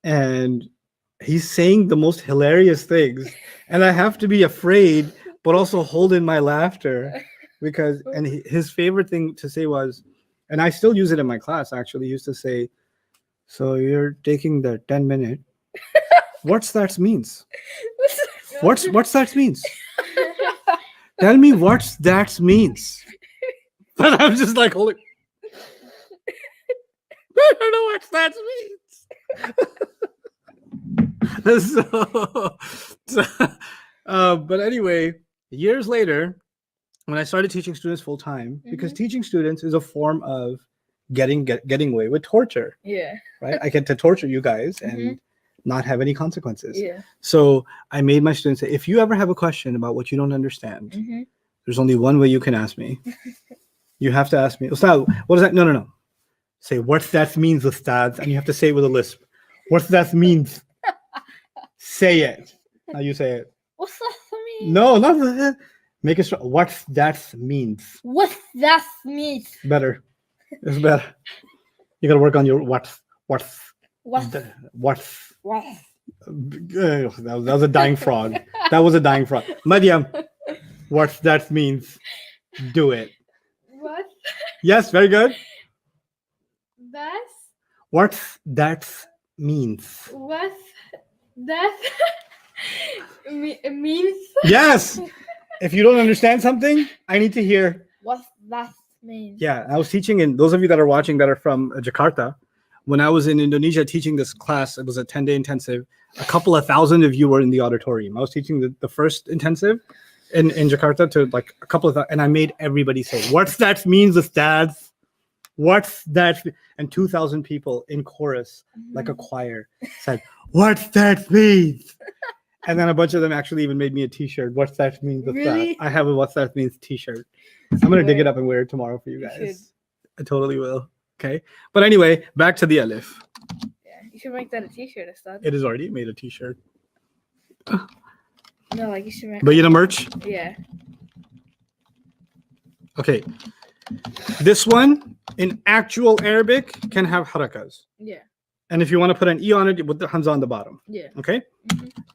and he's saying the most hilarious things, and I have to be afraid but also hold in my laughter because his favorite thing to say was, and I still use it in my class actually, he used to say, so you're taking the 10-minute, what's that means? What's that means? Tell me what's that means. But I'm just like holding, I don't know what that means. But anyway, years later, when I started teaching students full time, because teaching students is a form of getting away with torture. Yeah. Right? I get to torture you guys and not have any consequences. Yeah. So I made my students say, if you ever have a question about what you don't understand, there's only one way you can ask me. You have to ask me, Ustadh, what does that? No. Say, what that means, Ustadh, and you have to say it with a lisp. What that means? Say it. Now you say it. What's that mean? No, not that. Make it strong. What that means. What that means? Better. It's better. You gotta work on your what. What? That What? was a dying frog. That was a dying frog. Mariam, what that means. Do it. What? Yes, very good. That's What that means. what that means. Yes. If you don't understand something, I need to hear. What that means. Yeah, I was teaching in those of you that are watching that are from Jakarta. When I was in Indonesia teaching this class, it was a 10-day intensive. A couple of thousand of you were in the auditorium. I was teaching the first intensive in Jakarta to like a couple of, and I made everybody say, "What's that means, Ustadh? What's that?" And 2,000 people in chorus, like a choir, said, "What's that means?" And then a bunch of them actually even made me a T-shirt. What's that means? Really? I have a "What's that means" T-shirt. I'm gonna dig it up and wear it tomorrow for you You guys. I totally will. Okay. But anyway, back to the alif. Yeah. You should make that a T-shirt, Ustadh. It is already made a T-shirt. No, like you should make. But you know, merch. Yeah. Okay. This one in actual Arabic can have harakas. Yeah. And if you want to put an E on it, you put the hamza on the bottom. Yeah. Okay.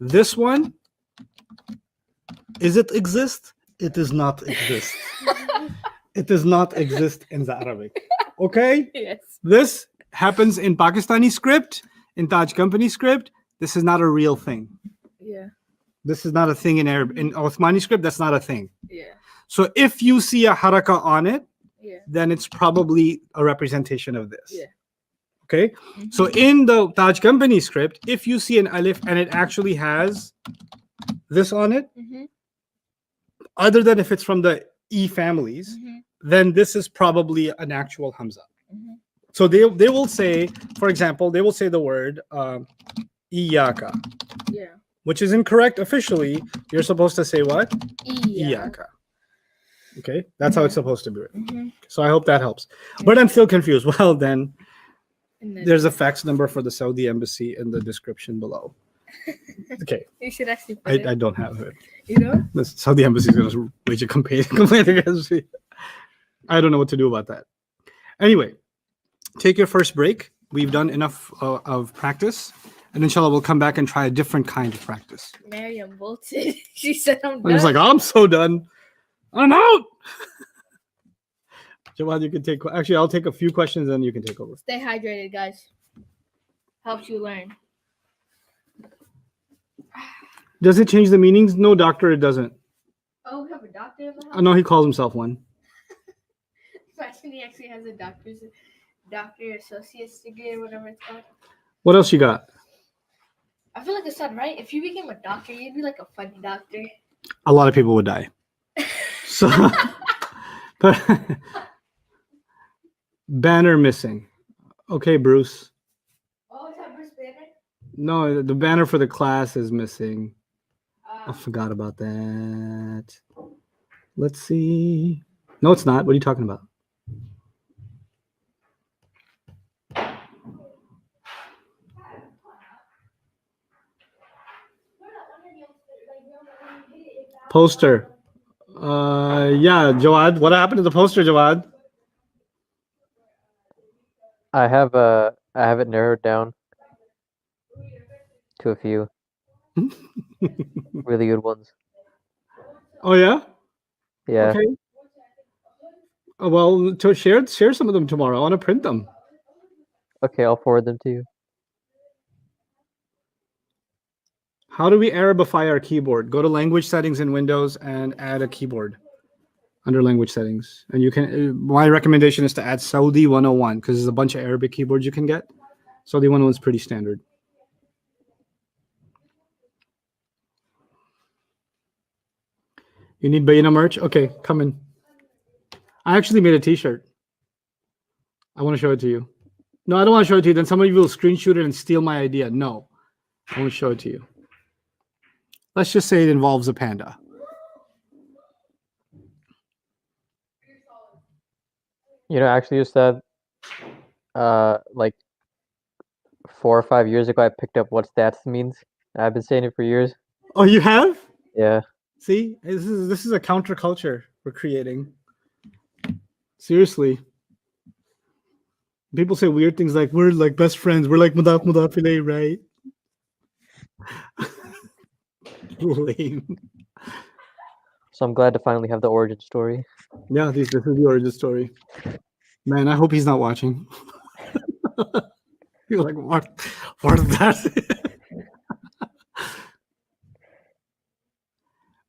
This one, is it exist? It does not exist. It does not exist in the Arabic. Okay. Yes. This happens in Pakistani script, in Taj Company script. This is not a real thing. Yeah. This is not a thing in Arab. In Uthmani script, that's not a thing. Yeah. So if you see a haraka on it, Yeah. then it's probably a representation of this. Yeah. Okay. So in the Taj Company script, if you see an alif and it actually has this on it, other than if it's from the E families, then this is probably an actual hamza. So they will say, for example, they will say the word iyaka, Yeah. which is incorrect officially. You're supposed to say what? Yeah. Iyaka. Okay, that's how it's supposed to be written. So I hope that helps. But I'm still confused. Well, then And then there's a fax number for the Saudi embassy in the description below. Okay, you should actually put it. I don't have it. You know? The Saudi embassy is going to wage a complaint against me. I don't know what to do about that. Anyway, take your first break. we've done enough of practice, and inshallah we'll come back and try a different kind of practice. Miriam bolted. She said, "I'm I done." was like, I'm so done. I'm out. Jawad, you can take. Actually, I'll take a few questions, and you can take over. Stay hydrated, guys. Helps you learn. Does it change the meanings? No, doctor, it doesn't. Oh, we have a doctor in the I house. know he calls himself one. Imagine he actually has a doctor associate's degree or whatever it's called. What else you got? I feel like I said, right? If you became a doctor, you'd be like a funny doctor. A lot of people would die. So, but banner missing. Okay, Bruce. Oh, is that Bruce Banner? No, the banner for the class is missing. I forgot about that. Let's see. No, it's not. What are you talking about? Poster. Yeah, Jawad. What happened to the poster, Jawad? I have it narrowed down to a few really good ones. Oh yeah. Yeah. Okay. Well, to share some of them tomorrow. I want to print them. Okay, I'll forward them to you. How do we Arabify our keyboard? Go to language settings in Windows and add a keyboard under language settings. And you can. My recommendation is to add Saudi 101 because there's a bunch of Arabic keyboards you can get. Saudi 101 is pretty standard. You need Bayyinah merch? Okay, come in. I actually made a T-shirt. I want to show it to you. No, I don't want to show it to you. Then some of you will screenshot it and steal my idea. No, I won't show it to you. Let's just say it involves a panda. You know, actually, Ustadh, like 4 or 5 years ago, I picked up what stats means. I've been saying it for years. Oh, you have? Yeah. See, this is a counterculture we're creating. Seriously. People say weird things like we're like best friends. We're like mudaf ilayh, right? Lame. So I'm glad to finally have the origin story. Yeah, this is the origin story. Man, I hope he's not watching. You're like, what is that?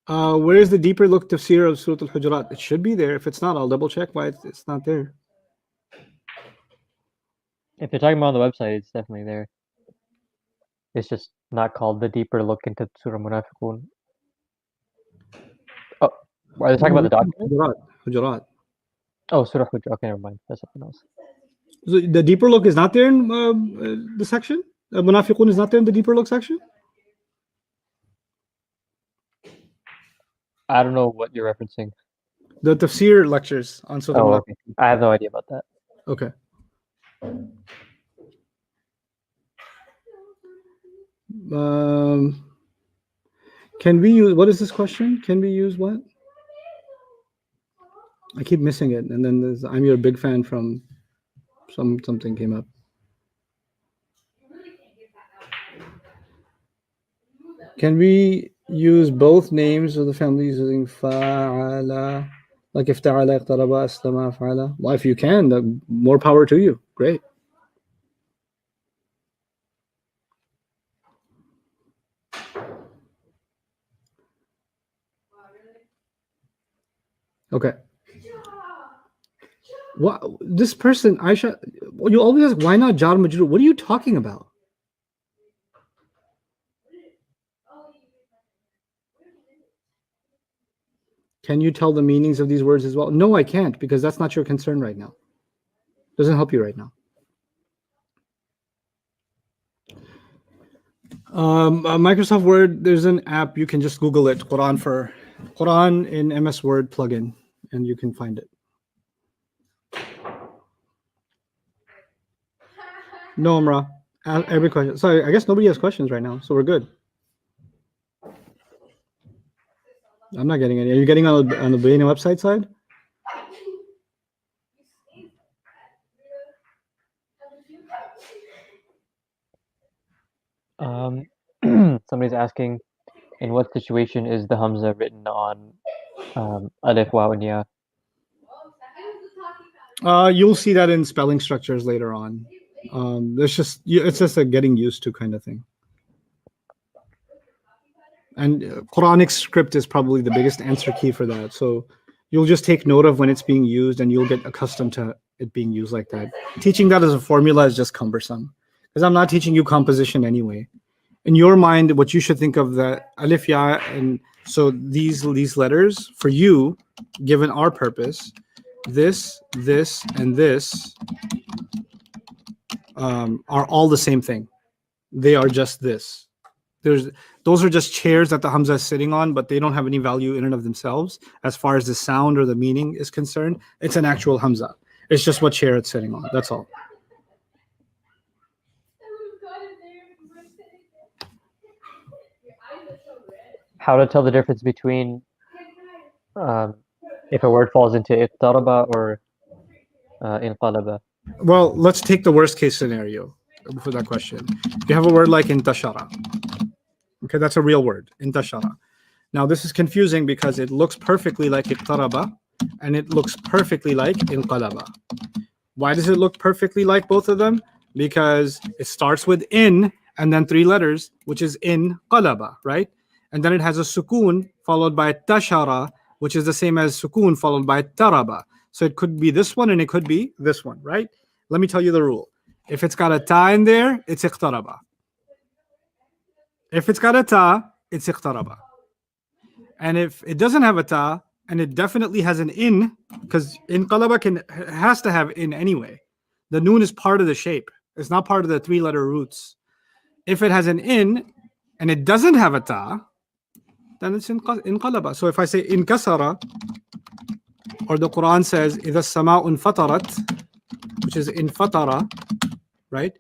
Where is the deeper look tafsir of Surah Al-Hujurat? It should be there. If it's not, I'll double check why it's not there. If you're talking about on the website, it's definitely there. It's just not called the deeper look into Surah Munafiqun. Oh, are they talking about the document? Hujurat. Oh, Surah Hujurat. Okay, never mind. That's something else. So the deeper look is not there in the section? Munafiqun is not there in the deeper look section? I don't know what you're referencing. The tafsir lectures on Surah Oh, Munafiqun. okay. I have no idea about that. Okay. Can we use, what is this question? Can we use what? I keep missing it. And then there's, I'm your big fan from something came up. Can we use both names of the families using fa'ala? Like if ta'ala, iqtaraba, aslama, fa'ala? Well, if you can, then more power to you. Great. Okay. What this person, Aisha, you always ask why not jar majroor? What are you talking about? Can you tell the meanings of these words as well? No, I can't, because that's not your concern right now. Doesn't help you right now. Microsoft Word, there's an app, you can just Google it, Quran in MS Word plugin, and you can find it. No, Amra. Every question. Sorry, I guess nobody has questions right now, so we're good. I'm not getting any. Are you getting on the Bayyinah website side? Somebody's asking, in what situation is the Hamza written on Alif, Waw, and Ya? You'll see that in spelling structures later on. It's just a getting used to kind of thing. And Quranic script is probably the biggest answer key for that. So you'll just take note of when it's being used, and you'll get accustomed to it being used like that. Teaching that as a formula is just cumbersome, because I'm not teaching you composition anyway. In your mind, what you should think of the alif, ya, and so these letters for you, given our purpose, this, and this are all the same thing. They are just this. Those are just chairs that the Hamza is sitting on, but they don't have any value in and of themselves as far as the sound or the meaning is concerned. It's an actual Hamza. It's just what chair it's sitting on. That's all. How to tell the difference between if a word falls into iqtaraba or inqalaba? Well, let's take the worst case scenario for that question. You have a word like intashara. Okay, that's a real word, intashara. Now, this is confusing because it looks perfectly like iqtaraba and it looks perfectly like inqalaba. Why does it look perfectly like both of them? Because it starts with in and then 3 letters, which is inqalaba, right? And then it has a sukoon followed by tashara, which is the same as sukoon followed by taraba. So it could be this one and it could be this one, right? Let me tell you the rule. If it's got a ta in there, it's iqtaraba. If it's got a ta, it's iqtaraba. And if it doesn't have a ta, and it definitely has an in, because inqalaba has to have in anyway. The noon is part of the shape. It's not part of the 3-letter roots. If it has an in, and it doesn't have a ta, then it's inqalaba. So if I say inkasara, or the Quran says إِذَا السَّمَاءُ انْفَطَرَتْ, which is infatara, right?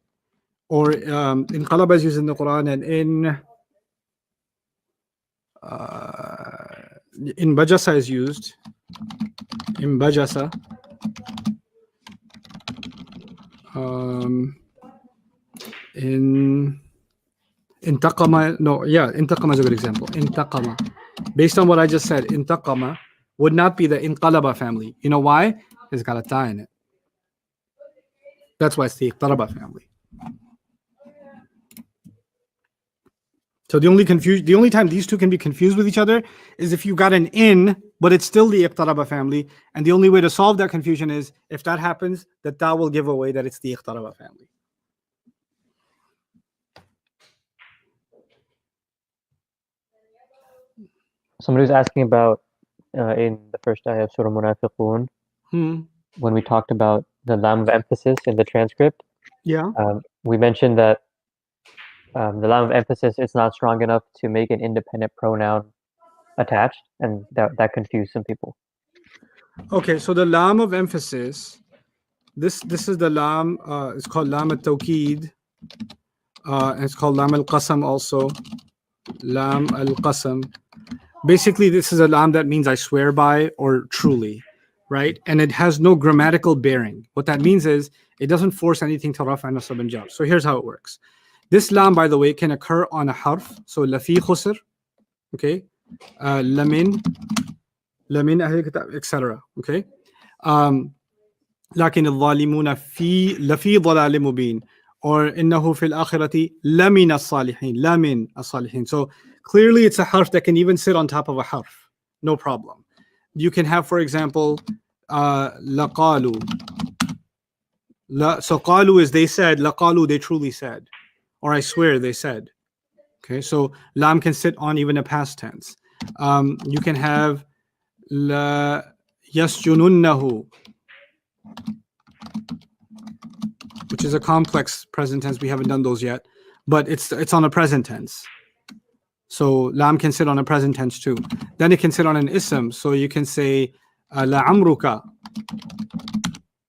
Or inqalaba is used in the Quran, and in bajasa is used. In bajasa. In intaqama, no, yeah, intaqama is a good example. Intaqama. Based on what I just said, intaqama would not be the inqalaba family. You know why? It's got a ta in it. That's why it's the iqtaraba family. So the only time these two can be confused with each other is if you got an in, but it's still the iqtaraba family. And the only way to solve that confusion is if that happens, the ta will give away that it's the iqtaraba family. Somebody was asking about in the first ayah of Surah Munafiqun, when we talked about the lam of emphasis in the transcript. Yeah. We mentioned that the lam of emphasis is not strong enough to make an independent pronoun attached, and that confused some people. Okay, so the lam of emphasis, this is the lam, it's called lam al-tawqid, and it's called lam al-qasam also, lam al-qasam. Basically, this is a lam that means I swear by or truly, right? And it has no grammatical bearing. What that means is it doesn't force anything to rafa, nasab, and jar. So here's how it works. This lam, by the way, can occur on a harf. So lafi khusr, okay, lamin, etc. Okay. لكن الظالمون لفي ضلال مبين, or إنه في الآخرة لمن الصالحين, لمن الصالحين. So clearly it's a harf that can even sit on top of a harf, no problem. You can have, for example, لقالوا. So قالوا is they said, لقالوا they truly said, or I swear they said. Okay, so lam can sit on even a past tense. You can have la yasjununnahu, which is a complex present tense. We haven't done those yet, but it's on a present tense. So lam can sit on a present tense too. Then it can sit on an ism. So you can say la amruka.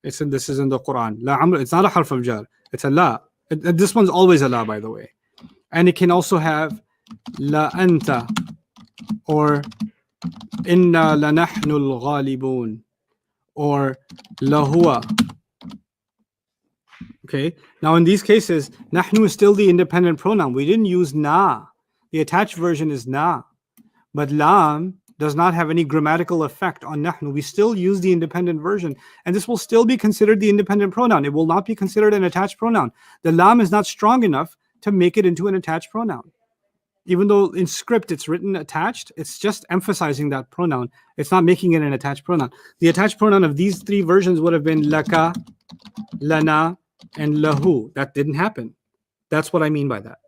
This is in the Quran. La amr. It's not a harf of jar. It's a la. This one's always a la, by the way. And it can also have la anta, or inna lanahnu al-ghalibun, or la huwa. Okay. Now in these cases, nahnu is still the independent pronoun. We didn't use na. The attached version is na. But lam does not have any grammatical effect on nahnu. We still use the independent version. And this will still be considered the independent pronoun. It will not be considered an attached pronoun. The lam is not strong enough to make it into an attached pronoun. Even though in script it's written attached, it's just emphasizing that pronoun. It's not making it an attached pronoun. The attached pronoun of these three versions would have been laka, lana, and lahu. That didn't happen. That's what I mean by that.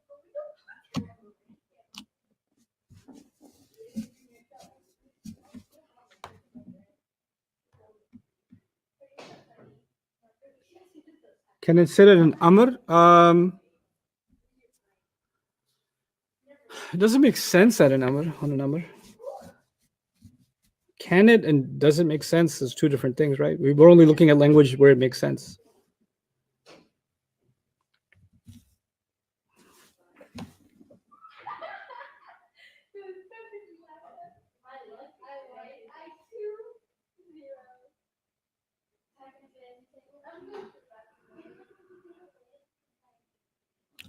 Can it sit at an amr? It doesn't make sense at an amr, on an amr. Can it and doesn't make sense is two different things, right? We're only looking at language where it makes sense.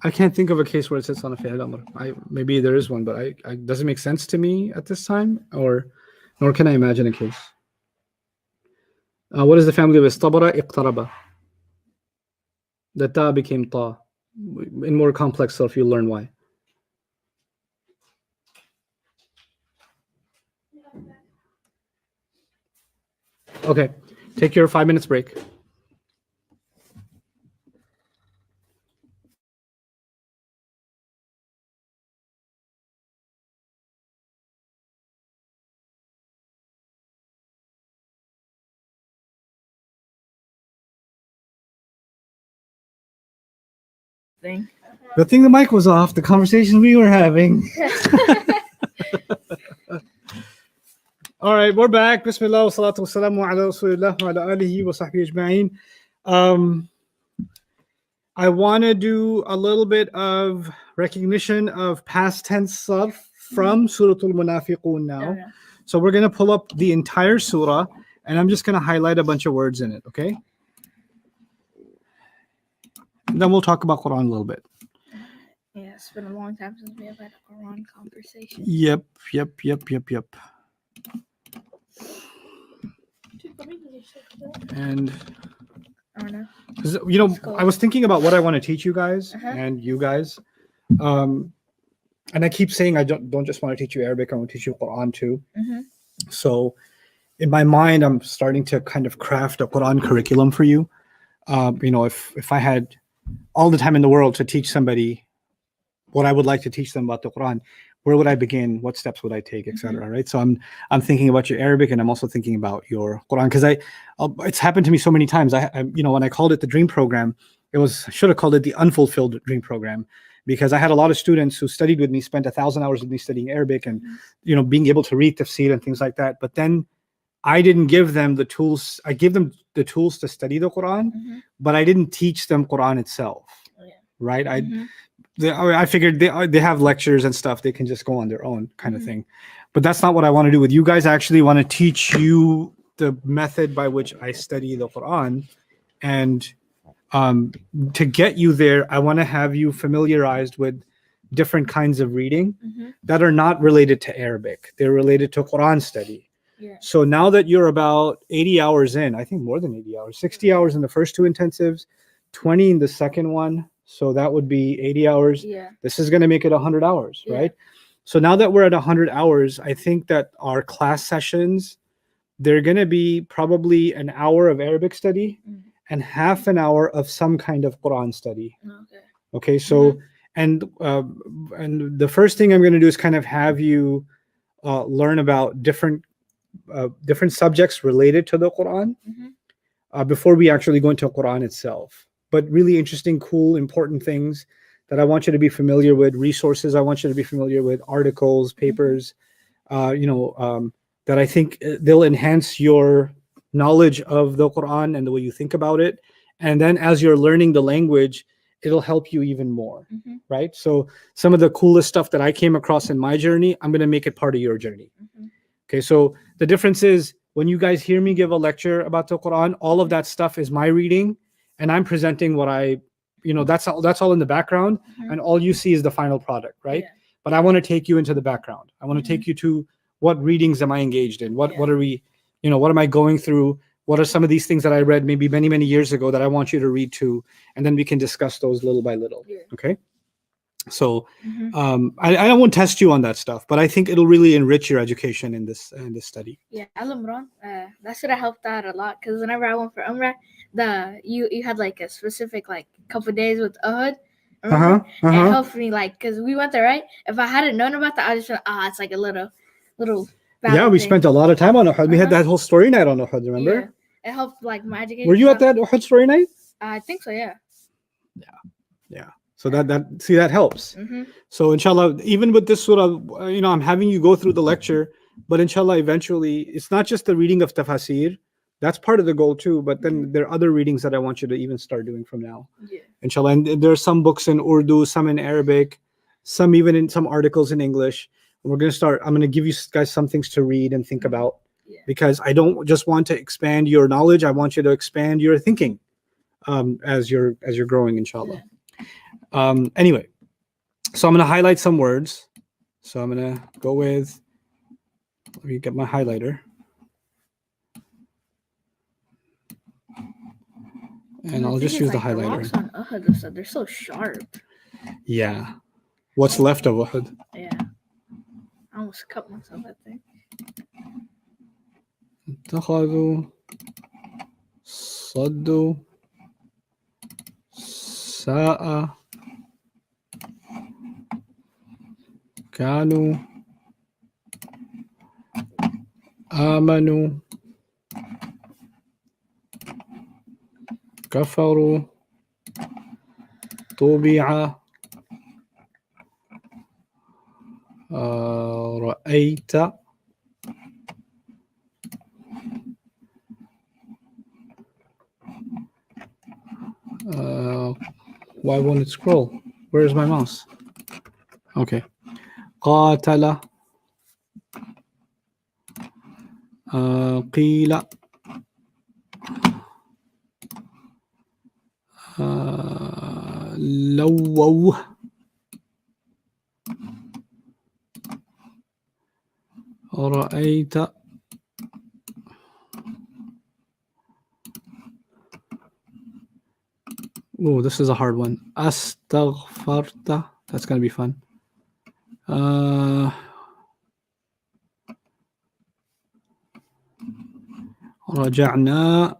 I can't think of a case where it sits on a fi'l amr. Maybe there is one, but it doesn't make sense to me at this time, nor can I imagine a case. What is the family of istabara iqtaraba? The ta became ta. In more complex stuff, you'll learn why. Okay, take your 5 minutes break. Thing. Good thing the mic was off. The conversation we were having. All right, we're back. Bismillah wa salatu wa salamu ala rasulillah wa ala alihi wa sahbihi ajma'in. I want to do a little bit of recognition of past tense sarf from Surah Al-Munafiqun now. Okay. So we're going to pull up the entire surah, and I'm just going to highlight a bunch of words in it, okay? And then we'll talk about Quran a little bit. Yeah, it's been a long time since we have had a Quran conversation. Yep. And I don't know. 'cause, you know, I was thinking about what I want to teach you guys and you guys. And I keep saying I don't just want to teach you Arabic, I want to teach you Quran too. So in my mind, I'm starting to kind of craft a Quran curriculum for you. You know, if I had all the time in the world to teach somebody what I would like to teach them about the Quran, where would I begin? What steps would I take, etc. Right? So I'm thinking about your Arabic, and I'm also thinking about your Quran, because it's happened to me so many times. I you know, when I called it the Dream Program, I should have called it the Unfulfilled Dream Program, because I had a lot of students who studied with me, spent 1,000 hours with me studying Arabic, and you know, being able to read tafsir and things like that. But then I didn't give them the tools. I gave them the tools to study the Quran, but I didn't teach them Quran itself. Right? I figured they have lectures and stuff. They can just go on their own kind of thing. But that's not what I want to do with you guys. I actually want to teach you the method by which I study the Quran. And to get you there, I want to have you familiarized with different kinds of reading that are not related to Arabic. They're related to Quran study. So now that you're about 80 hours in, I think more than 80 hours, 60 hours in the first two intensives, 20 in the second one. So that would be 80 hours. This is going to make it 100 hours, right? So now that we're at 100 hours, I think that our class sessions, they're going to be probably an hour of Arabic study and half an hour of some kind of Quran study. Okay. So, and the first thing I'm going to do is kind of have you learn about different subjects related to the Quran before we actually go into Quran itself. But really interesting, cool, important things that I want you to be familiar with, resources I want you to be familiar with, articles, papers, that I think they'll enhance your knowledge of the Quran and the way you think about it. And then as you're learning the language, it'll help you even more, right? So some of the coolest stuff that I came across in my journey, I'm going to make it part of your journey. Okay, so the difference is when you guys hear me give a lecture about the Quran, all of that stuff is my reading, and I'm presenting what I, that's all in the background, and all you see is the final product, right? Yeah. But I want to take you into the background. I want to take you to what readings am I engaged in? What are we, what am I going through? What are some of these things that I read maybe many, many years ago that I want you to read too? And then we can discuss those little by little. Yeah. Okay. So I won't test you on that stuff, but I think it'll really enrich your education in this study. Yeah, Al-Imran, that should have helped out a lot, because whenever I went for Umrah, you had like a specific like couple days with Uhud. Remember? It helped me, like, because we went there, right? If I hadn't known about that, I just it's like a little Yeah, we spent a lot of time on Uhud. We had that whole story night on Uhud, remember? Yeah. It helped like my education. Were you at that Uhud story night? I think so, yeah. Yeah. So that helps. So inshallah, even with this surah, I'm having you go through the lecture, but inshallah, eventually, it's not just the reading of tafasir. That's part of the goal too, but then there are other readings that I want you to even start doing from now. Yeah. Inshallah. And there are some books in Urdu, some in Arabic, some even in some articles in English. I'm going to give you guys some things to read and think about, because I don't just want to expand your knowledge. I want you to expand your thinking as you're growing, inshallah. Anyway, so I'm going to highlight some words. So I'm going to go with, let me get my highlighter. And I'll just use the highlighter. The rocks on Uhud, they're so sharp. Yeah. What's left of Uhud? Yeah. I almost cut myself, I think. اتخذوا صدوا ساء كانوا آمنوا كفروا طبع رأيت why won't it scroll? Where is my mouse? Okay. قاتل قيل لووا رأيت Oh, this is a hard one. Astaghfarta. That's going to be fun. رجعنا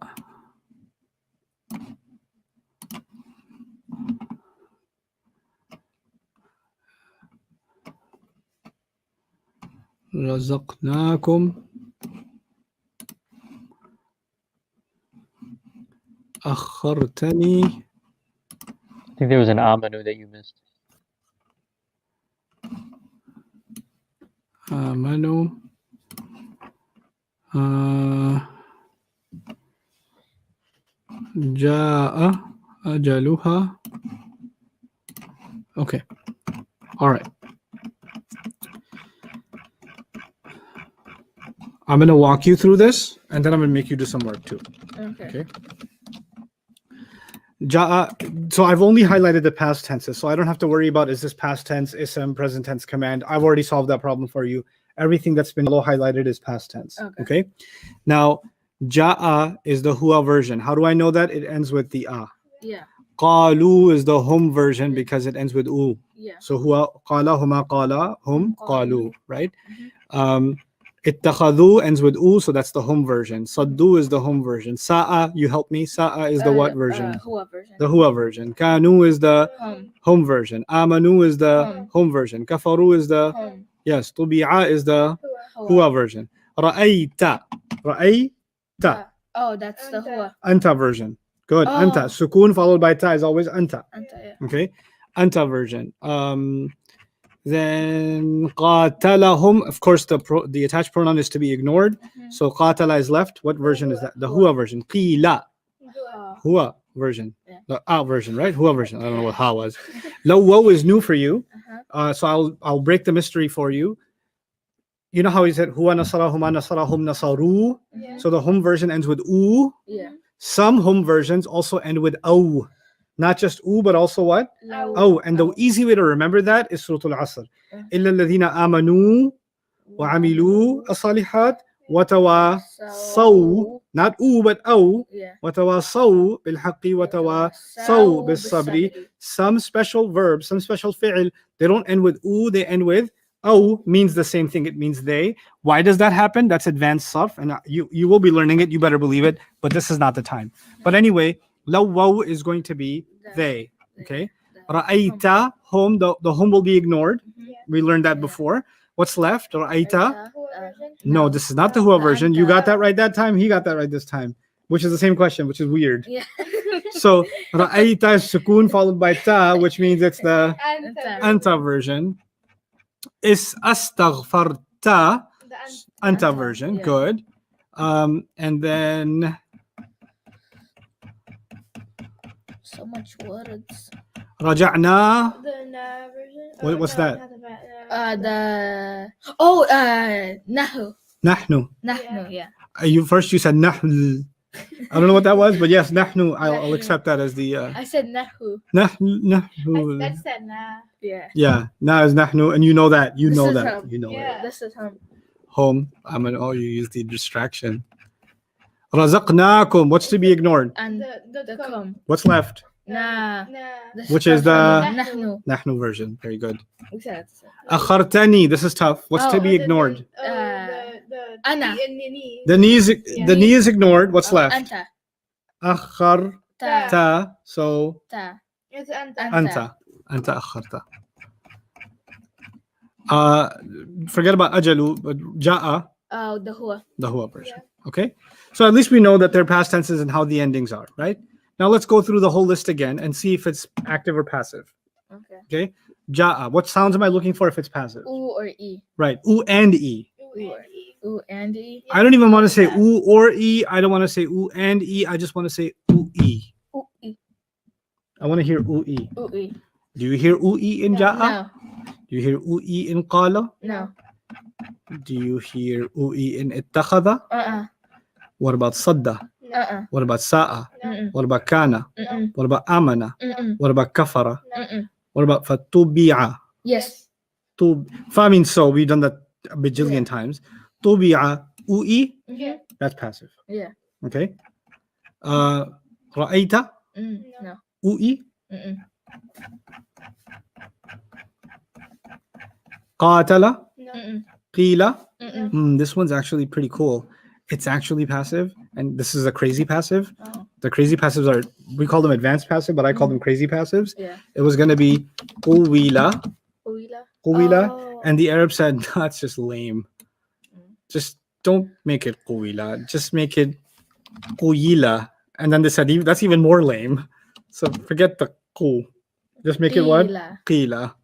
رزقناكم أخرتني. I think there was an amanu that you missed. آمنوا جاء أجلها. Okay. All right. I'm going to walk you through this, and then I'm going to make you do some work too. Okay. So I've only highlighted the past tenses, so I don't have to worry about is this past tense, ism, present tense, command. I've already solved that problem for you. Everything that's been yellow highlighted is past tense. Okay. Now, ja'a is the huwa version. How do I know that? It ends with the a. Yeah. Qalu is the hum version because it ends with u. Yeah. So huwa qala, huma qala, hum qalu, right? Ittakhadhu ends with u, so that's the hum version. Saddu is the hum version. Sa'a, you help me. Sa'a is the what version? Huwa version. The huwa version. Kanu is the hum version. Amanu is the hum version. Kafaru is the yes. Tubi'a is the huwa version. Ra'ayta. Ra'ayta. Oh, that's the huwa. Anta version. Good. Anta. Sukun followed by ta is always anta. Anta, yeah. Okay. Anta version. Then qatalahum, of course the attached pronoun is to be ignored. So qatala is left. What version is that? The huwa version. Qila. Huwa version. The version, right? Huwa version. I don't know what ha was. Law is new for you. So I'll break the mystery for you. You know how he said huwa nasara, huma nasara, hum nasaru? So the hum version ends with u. Yeah. Some home versions also end with aw. Not just u, but also what? Oh, and the easy way to remember that is Surah Al-Asr. إِلَّا الَّذِينَ آمَنُوا وَعَمِلُوا الصَّالِحَاتِ وَتَوَاصَوْا, not u, but aw. وَتَوَاصَوْا بِالْحَقِّ وَتَوَاصَوْا بِالصَّبْرِ. Some special verbs, some special fi'l, they don't end with u, they end with aw, means the same thing. It means they. Why does that happen? That's advanced sarf, and you will be learning it. You better believe it, but this is not the time. But anyway, law is going to be they. Okay. Ra'aita, home, the home will be ignored. We learned that before. What's left? Ra'aita. No, this is not the Hua version. You got that right that time. He got that right this time, which is the same question, which is weird. Yeah. So Ra'aita is sukoon followed by ta, which means it's the anta version. Is astaghfarta The anta version. Yeah. Good. And then So much words. raja'na. The na version. What's that? Not the Nahu. Nahnu. Nahnu, yeah. You said nahl. I don't know what that was, but yes, nahnu. I'll accept that as the I said Nahu. nahnu. That's that na. Yeah. Yeah, na is nahnu, and you know that. You This know is that. home. You know Yeah. it. This is home. Home. You use the distraction. Razaqnakum. What's to be ignored? And The the come. What's left? Nah. Na. Which is the Nahnu. nahnu version. Very good. We said it. Akhartani. This is tough. What's to Oh, be ignored? The Ana. ni. The knee is ignored. What's left? Anta. Akharta. Ta. So Ta. It's anta. anta. Anta akharta. Forget about ajalu, but ja'a, Oh, the Hua. the Hua version. Okay, so at least we know that they're past tenses and how the endings are, right? Now let's go through the whole list again and see if it's active or passive. Okay. Okay, ja'a. What sounds am I looking for if it's passive? U or E. Right, u and e. U and E. I don't even want to say u or e. I don't want to say u and e. I just want to say u e. U E. I want to hear u e. U E. Do you hear u e in ja'a? No. Do you hear u e in qala? No. Do you hear u e in ittakhadha? Uh-uh. What about sadda? Uh-uh. What about sa'a? Mm-mm. What about kana? Mm-mm. What about amana? Mm-mm. What about kafara? Mm-mm. What about fatubi'a? Yes. Fa means so. We've done that a bajillion times. Tubi'a u'i, Yeah. that's passive. Yeah. Okay. Ra'aita No. u'i, Mm-mm. qatala, No. Mm-mm. qila. Mm-mm. This one's actually pretty cool. It's actually passive, and this is a crazy passive. Oh. The crazy passives are, we call them advanced passive, but I call them crazy passives. Yeah. It was going to be quwila, Uila. Oh. and the Arab said, that's just lame. Just don't make it quwila. Just make it quyila. And then they said, that's even more lame. So forget the ku. Just make it what? Qila. Qila.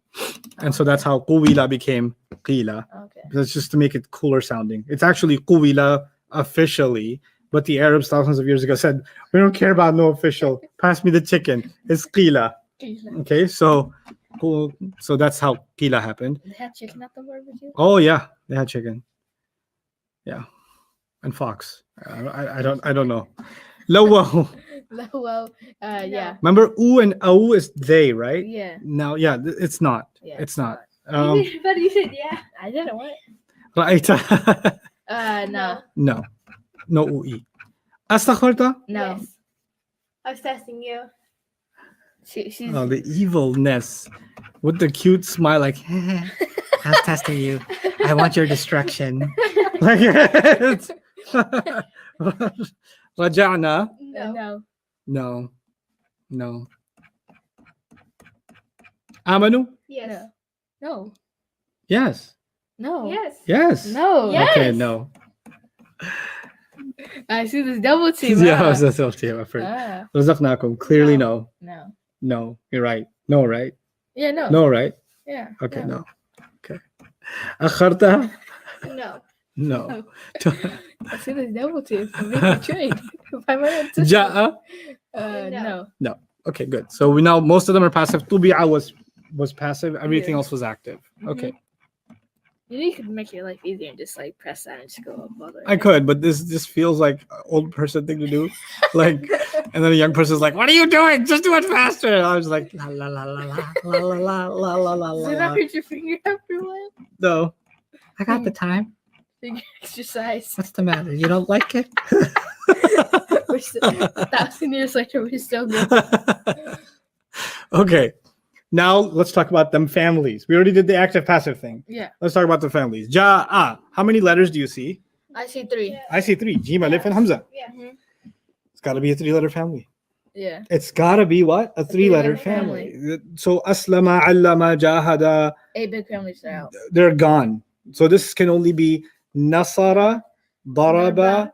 And so that's how quwila became qila. Okay. That's just to make it cooler sounding. It's actually quwila officially, but the Arabs thousands of years ago said, we don't care about no official. Pass me the chicken. It's qila. Qila. Okay, so cool. So that's how qila happened. They had chicken at the barbecue? Oh yeah, they had chicken. Yeah, and fox. I don't know. Lawahu. Well, yeah. Remember, u and au is they, right? Yeah. No, yeah, it's not. Yeah, It's not. But you said yeah. I didn't want it. Ra'aita. No. No, no ui. Astaghfarta. No. Yes. I was testing you. She's Oh, the evilness with the cute smile, like, I was testing you. I want your destruction. Like, it's- Raja'na. no. No. No. Amanu? Yes. No. Yes. No. Yes. Yes. No. Yes. Okay, no. I see this double team. Yeah, Ah. that's okay. I've heard. Ah. Razaqnakum. Clearly, no. No. No. You're right. No, right? Yeah, no. No, right? Yeah. Okay, no. no. Okay. Akharta? No. No. I see this double team. I'm making trade. If I wanted to. Ja'a? No. No. Okay, good. So we now most of them are passive. Tubi'a was passive. Everything Yeah. else was active. Okay. You could make your life easier and just like press that and just go up all the way. I could, but this feels like an old person thing to do. Like, and then a young person's like, "What are you doing? Just do it faster." And I was like, "La la la la la la la la la la Does it la." not hurt your finger after a while? No, I got the time. Finger exercise. What's the matter? You don't like it? We're still 1,000 years later. We're still good. Okay, now let's talk about them families. We already did the active passive thing. Yeah. Let's talk about the families. Ja'a. How many letters do you see? I see 3. I see 3. Jim, Alif, and Hamza. Yeah. It's got to be a 3-letter family. Yeah. It's got to be what? A 3-letter family. So aslama, allama, jahada, 8 big families are out. they're gone. So this can only be nasara, daraba,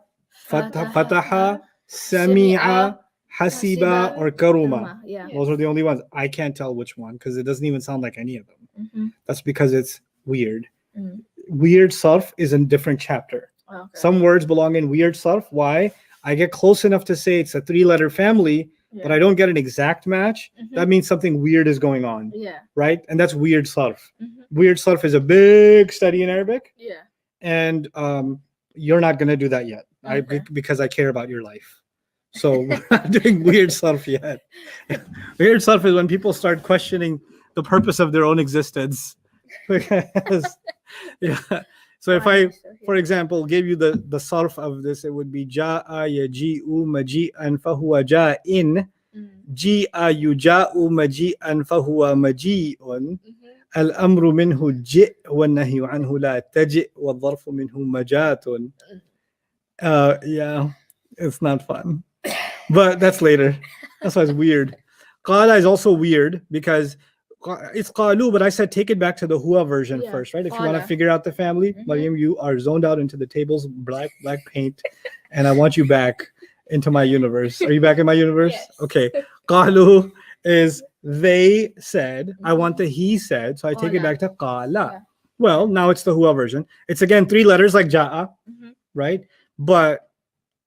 fataha, sami'a, hasiba, or karuma. Yeah. Those are the only ones. I can't tell which one because it doesn't even sound like any of them. Mm-hmm. That's because it's weird. Mm. Weird sarf is a different chapter. Okay. Some words belong in weird sarf. Why? I get close enough to say it's a 3-letter family, but I don't get an exact match. Mhm. That means something weird is going on, Yeah. right? And that's weird sarf. Mhm. Weird sarf is a big study in Arabic, Yeah. and you're not going to do that yet. Okay. Because I care about your life. So we're not doing weird sarf yet. Weird sarf is when people start questioning the purpose of their own existence. Because, yeah. So if I, for example, gave you the sarf of this, it would be ja'a yaji'u maji'an fahuwa ja'in, ji'a yuja'u maji'an fahuwa maji'un, al-amru minhu ji' wa nahyu anhu la taji' wa dharfu minhu majatun. Yeah, it's not fun. But that's later. That's why it's weird. Qala is also weird because it's qalu, but I said take it back to the huwa version first, right? If you want to Qala. figure out the family, Mariam, you are zoned out into the table's black paint, and I want you back into my universe. Are you back in my universe? Yes. Okay. Qalu is they said. I want the he said, so I take it Qala. back to qala. Yeah. Well, now it's the huwa version. It's again 3 letters like ja'a, Mhm. right? But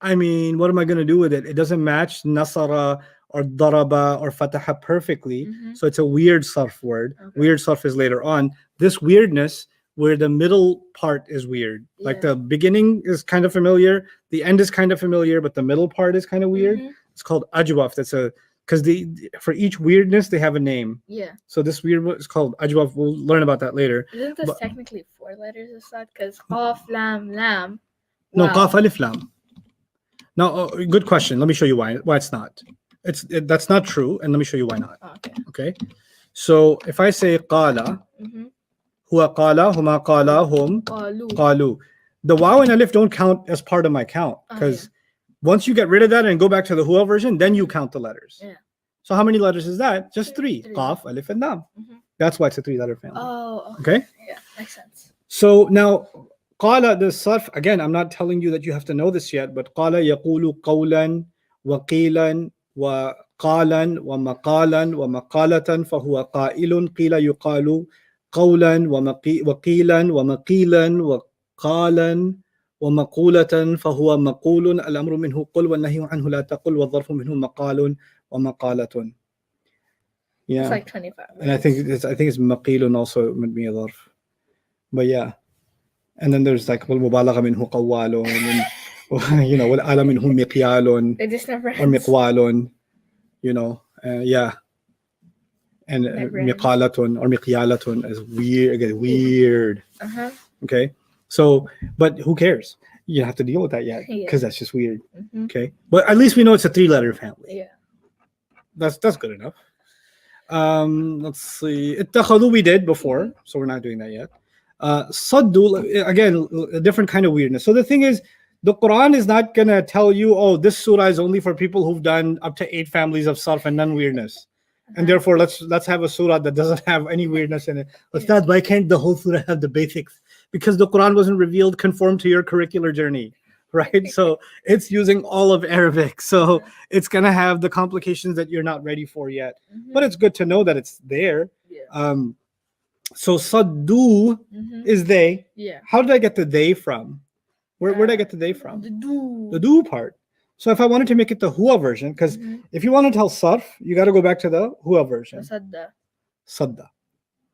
I mean, what am I going to do with it? It doesn't match nasara or daraba or fataha perfectly. Mhm. So it's a weird sarf word. Okay. Weird sarf is later on. This weirdness where the middle part is weird. Like Yeah. the beginning is kind of familiar, the end is kind of familiar, but the middle part is kind of weird. Mhm. It's called ajwaf. That's because for each weirdness they have a name. Yeah. So this weird one is called ajwaf. We'll learn about that later. Isn't this But- technically 4 letters or so? Because qaf, lam, lam. No, Wow. qaf alif lam. No, good question. Let me show you why it's not. That's not true, and let me show you why not. Oh, okay. Okay, so if I say qala, Mm-hmm. huwa qala, huma qala, hum Qalu. qalu, the waw and alif don't count as part of my count because once you get rid of that and go back to the huwa version, then you count the letters. Yeah. So how many letters is that? Just 3. 3. Qaf, alif, and lam. Mhm. That's why it's a 3-letter family. Oh. Okay. Yeah, makes sense. So now, qala, the sarf, again, I'm not telling you that you have to know this yet, but qala yaqulu qawlan wa qilan wa qalan wa maqalan wa maqalatan fahuwa qailun qila yuqalu qawlan wa qilan wa maqilan wa qalan wa maqulatan fahuwa maqulun al-amru minhu qul wa nahyu anhu la taqul wa dharfu minhu maqalun wa maqalatun. Yeah. It's like 25. And I think it's maqilun also would be a dharf. But yeah. And then there's like والمبالغة منه قوال and you know والآلة منه مقيال They just never or ends. مقوال, you know, yeah. And Never ends. مقالة or مقيالة is weird, again, weird. Uh-huh. Okay, so but who cares? You don't have to deal with that yet Yeah. because that's just weird. Mm-hmm. Okay, but at least we know it's a 3-letter family. Yeah. That's good enough. Let's see. اتخذوا we did before, so we're not doing that yet. Saddu, again, a different kind of weirdness. So the thing is, the Quran is not gonna tell you, oh, this surah is only for people who've done up to 8 families of sarf and none weirdness. And therefore, let's have a surah that doesn't have any weirdness in it. Ustadh, why can't the whole surah have the basics? Because the Quran wasn't revealed conform to your curricular journey, right? So it's using all of Arabic. So it's gonna have the complications that you're not ready for yet. Mhm. But it's good to know that it's there. Yeah. So saddu Mhm. is they. Yeah. How did I get the they from? Where did I get the they from? The do. The do part. So if I wanted to make it the huwa version, because Mhm. if you want to tell sarf, you got to go back to the huwa version. Sadda. Sadda.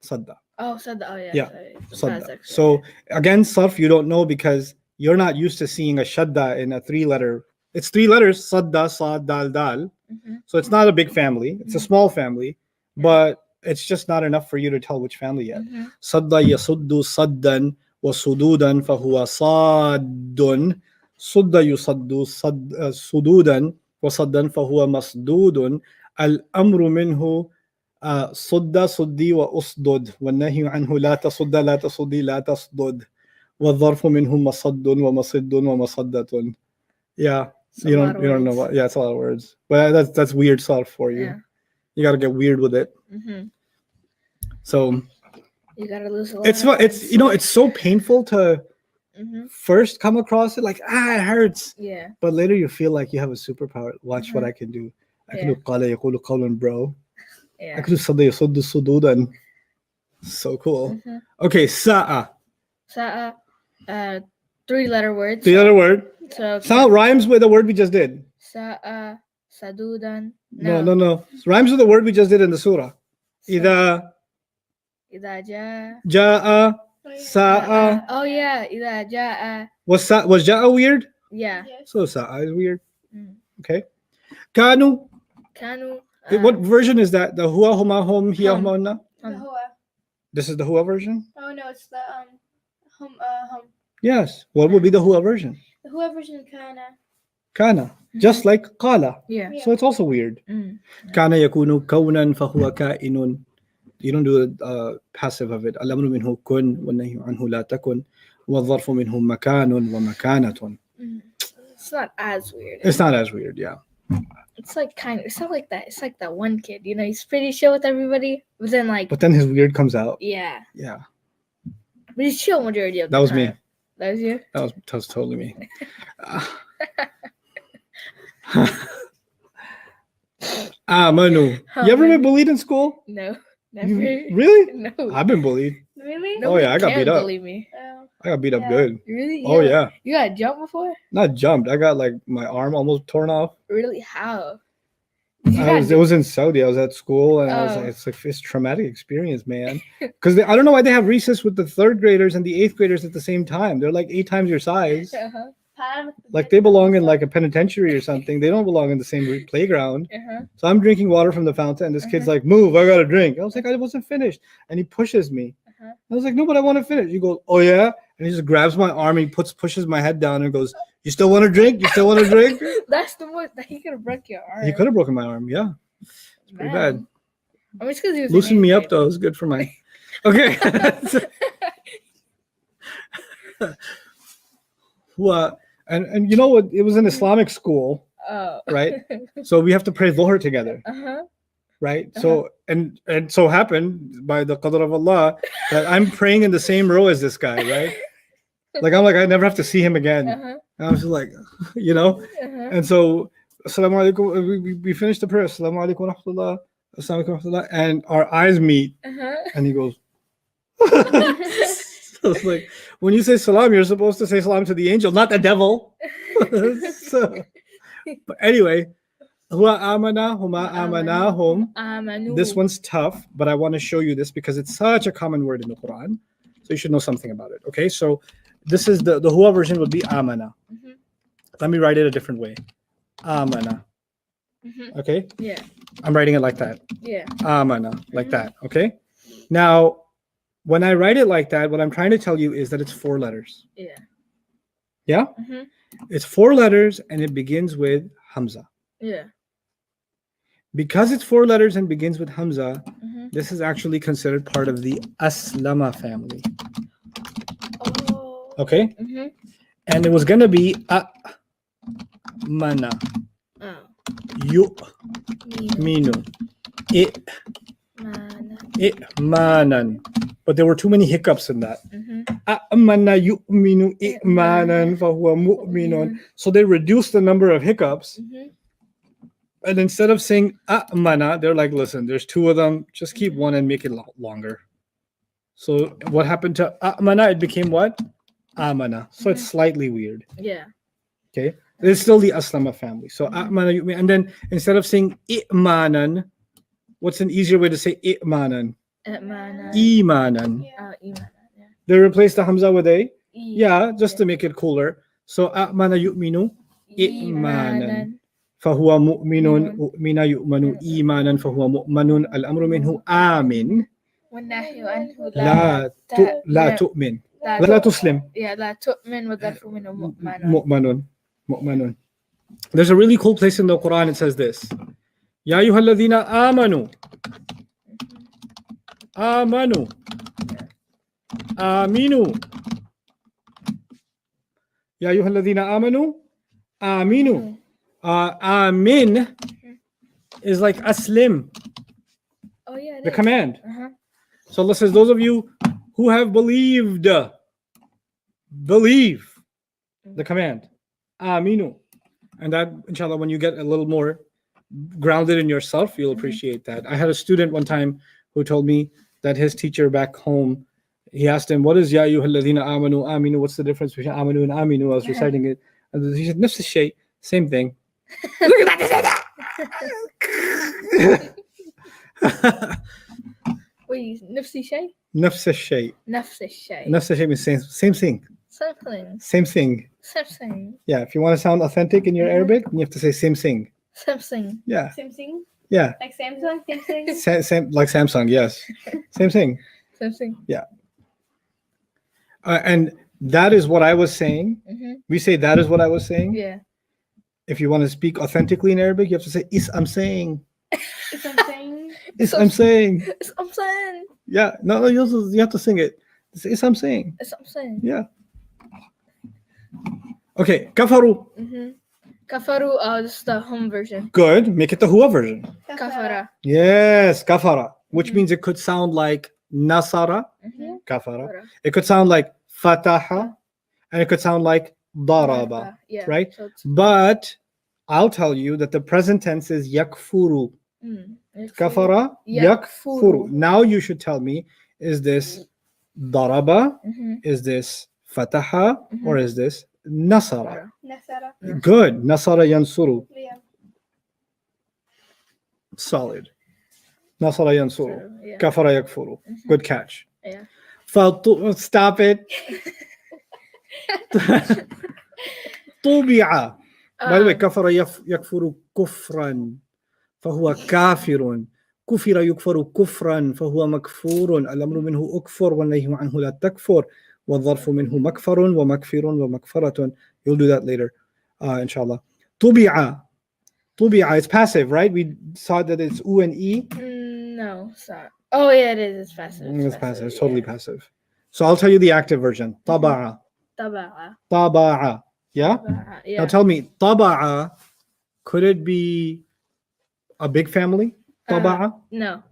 Sadda. Oh, Sadda. Oh, yeah. Yeah, Sorry. Sadda. That's extra. So again, sarf you don't know because you're not used to seeing a shadda in a 3-letter. It's 3 letters, sadda, sad, dal, dal. Mhm. So it's not a big family. It's a small family, but it's just not enough for you to tell which family yet. Mhm. Sadda yasuddu saddan wa sududan fahuwa saddun. Sudda yusaddu sududan wa saddan fahuwa masdudun. Al-amru minhu صد صدي وأصدد والنهي عنه لا تصد لا تصدي لا تصدد والظرف منه مصد ومصد ومصدة. Yeah, It's a you lot don't of you don't know words. what. Yeah, it's a lot of words, but that's weird stuff for you. Yeah. You gotta get weird with it. Mhm. So You gotta lose a lot. it's of what it's friends. it's so painful to Mhm. first come across it like it hurts, Yeah. but later you feel like you have a superpower. Watch what I can do. I can do قال يقول قولا bro. I Yeah. can do صد يصد صدودا. So cool. Mhm. Okay, sa'a. Sa'a. 3-letter words. The other word. So Sound rhymes with the word we just did. Sa'a. Sadudan. No. Rhymes with the word we just did in the surah. إذا إذا جاء. جاء sa'a. Oh yeah. إذا جاء. Was ja'a weird? Yeah. Yes. So sa'a is weird. Mm. Okay. Kanu. Kanu. What version is that? The huwa huma hum hiya Hum. huma hunna? The Hua. This is the huwa version? Oh no, it's the hum. Yes. What would be the huwa version? The Hua version of Kana. Kana. Just like qala. Yeah. So it's also weird. Mm. Kana yakunu kaunan fahuwa ka'inun. You don't do the passive of it. Al-amru minhu kun wa nahyu anhu la takun wa dharfu minhu makanun wa makanatun. It's not as weird. It's not as weird, yeah. It's like it's not like that. It's like that one kid, he's pretty chill with everybody, but then But then his weird comes out. yeah, Yeah. but he's chill majority of the That was time. me. That was you. That was totally me. Manu. You ever been bullied in school? No, never. Really? No. I've been bullied. Really? No Oh, yeah, one I got can beat up. Believe me. I got beat up Yeah. good. Really? Oh yeah. You got jumped before? Not jumped. I got like my arm almost torn off. Really? How? It was in Saudi. I was at school, and I was like, it's a traumatic experience, man. Because I don't know why they have recess with the 3rd graders and the 8th graders at the same time. They're like 8 times your size. Uh-huh. Like they belong in like a penitentiary or something. They don't belong in the same playground. Uh-huh. So I'm drinking water from the fountain, and this kid's like, "Move! I got to drink." I was like, "I wasn't finished," and he pushes me. Uh-huh. I was like, "No, but I want to finish." He goes, "Oh yeah," and he just grabs my arm. And he pushes my head down and goes, "You still want to drink? You still want to drink?" That's the most that he could have broke your arm. He could have broken my arm. Yeah. Pretty bad. I mean, it's because he was Loosen me up though. It was good for my. Okay. What? And you know what? It was an Islamic school, Oh. right? So we have to pray Dhuhr together, Uh-huh. right? So and so happened by the qadr of Allah that I'm praying in the same row as this guy, right? Like I'm like I never have to see him again. Uh-huh. And I was just like, you know. Uh-huh. And so, assalamu alaikum. We finished the prayer. Assalamu alaikum wa rahmatullah. Assalamu alaikum wa rahmatullah. And our eyes meet, Uh-huh. and he goes. So it's like when you say salam, you're supposed to say salam to the angel, not the devil. So, but anyway, huwa amana huma amanahum. Amanu. This one's tough, but I want to show you this because it's such a common word in the Quran, so you should know something about it. Okay, so this is the huwa version would be amana. Mhm. Let me write it a different way. Amana. Mhm. Okay, Yeah. I'm writing it like that. Yeah. Amana, like that. Okay, now. When I write it like that, what I'm trying to tell you is that it's 4 letters. Yeah. Yeah? Mhm. It's 4 letters and it begins with Hamza. Yeah. Because it's 4 letters and begins with Hamza, Mhm. this is actually considered part of the Aslama family. Oh. Okay? Mhm. And it was going to be Mana, Oh. Yu'minu, Mana. I'manan. But there were too many hiccups in that. Mhm. Amana yu'minu i'manan fahuwa mu'minun. So they reduced the number of hiccups. Mhm. And instead of saying amana, they're like, listen, there's 2 of them. Just keep one and make it longer. So what happened to amana? It became what? Amana. So it's slightly weird. Yeah. Okay. It's still the Aslama family. So amana yu'min. And then instead of saying i'manan, what's an easier way to say i'manan? Imanan. Imanan. Imanan. Yeah. They replace the hamza with a yeah, just to make it cooler. So amana yu'minu imanan. فهو مؤمن أؤمن يؤمن إيمانا فهو مؤمن الأمر منه آمن والنهي عنه لا تؤمن لا تسلم لا تؤمن والظرف منه مؤمن. مؤمن. There's a really cool place in the Quran. It says this: يا أيها الذين آمنوا آمنوا آمنوا يا أيها الذين آمنوا آمنوا. Amin is like aslim, Oh yeah. the command. Uh-huh. So Allah says, those of you who have believed, believe the command. Aminu. And that, inshallah, when you get a little more grounded in yourself, you'll appreciate that. I had a student one time who told me that his teacher back home, he asked him, what is Ya ayyuhalladhina amanu, aminu? What's the difference between amanu and aminu? I was reciting it. And he said, nafs al-shay, same thing. Look at that! Wait, nafsi shay? Nafs al-shay. Nafs al-shay. Nafs al-shay means same thing. Something. Same thing. Something. Yeah, if you want to sound authentic in your Arabic, you have to say same thing. Something. Yeah. Samsung? Yeah. Like Samsung? Samsung? Same like Samsung, yes. Same thing. Something. Yeah. And that is what I was saying. Mm-hmm. We say that is what I was saying. Yeah. If you want to speak authentically in Arabic, you have to say is I'm saying. It's something. Is I'm saying. It's something. Yeah. No, you have to sing it. Is I'm saying. It's something. Yeah. Okay. Kafaru. Mm-hmm. Kafaru, this is the home version. Good. Make it the huwa version. Kafara. Yes. Kafara. Which means it could sound like nasara. Mm-hmm. Kafara. It could sound like fataha. And it could sound like daraba. Yeah. Right? So it's, But I'll tell you that the present tense is yakfuru. Kafara, yakfuru. Now you should tell me, is this daraba, is this fataha, or is this nasara? Nasara. Good. Nasara yansuru. Yeah. Solid. Nasara yansuru. Yeah. Kafara yakfuru. Good catch. Yeah. Stop it. طبع. By the way, كفر يكفر كفرا فهو كافر. كفر يكفر كفرا فهو مكفور. الأمر منه أكفر والنهي عنه لا تكفر. والظرف منه مكفر ومكفر ومكفرة. You'll do that later, inshallah. طبع. طبع. It's passive, right? We saw that it's U and E. No, it's not. Oh yeah, it is. It's passive. It's passive. It's totally passive. So I'll tell you the active version. طبع. Taba'a. طبع. Yeah? Yeah. Now tell me, طبع, could it be a big family? طبع? No.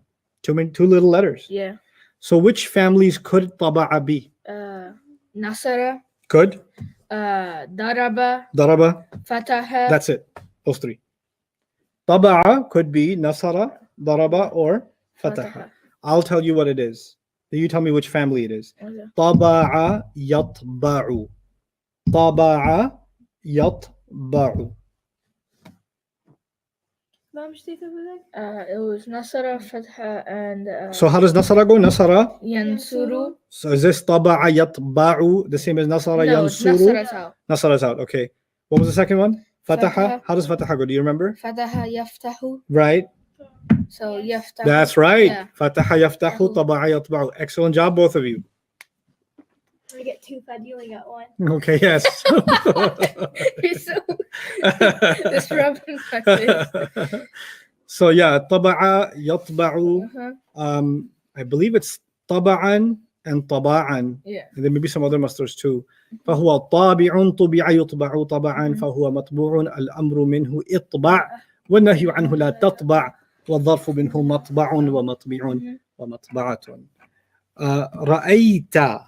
Two little letters. Yeah. So which families could طبع be? Nasara. Could? Daraba. ضرب. Fataha. That's it. Those three. طبع could be نصر, ضرب, or فتح. I'll tell you what it is. You tell me which family it is. Okay. طبع يطبع. طبع يطبع. It was Nasara, Fatha, and So how does Nasara go? Nasara. Yansuru. So is this طبع يطبع the same as Nasara No, ينصر? Nasara's out. Nasara's out. Okay. What was the second one? Fataha. Fataha. How does Fataha go? Do you remember? Fataha Yaftahu. Right. So Yaftahu. That's right. Yeah. Fataha يفتح طبع يطبع. Excellent job, both of you. I get two, Fad. You only got one. Okay. Yes. You're so this rubbing my face. So yeah, طبع يطبع. I believe it's طبعا and طباعا. Yeah. And there may be some other masters too. فهو طابع طبع يطبع طبعا فهو مطبوع الأمر منه اطبع والنهي عنه لا تطبع والظرف منه مطبع ومطبع ومطبعة. رأيت.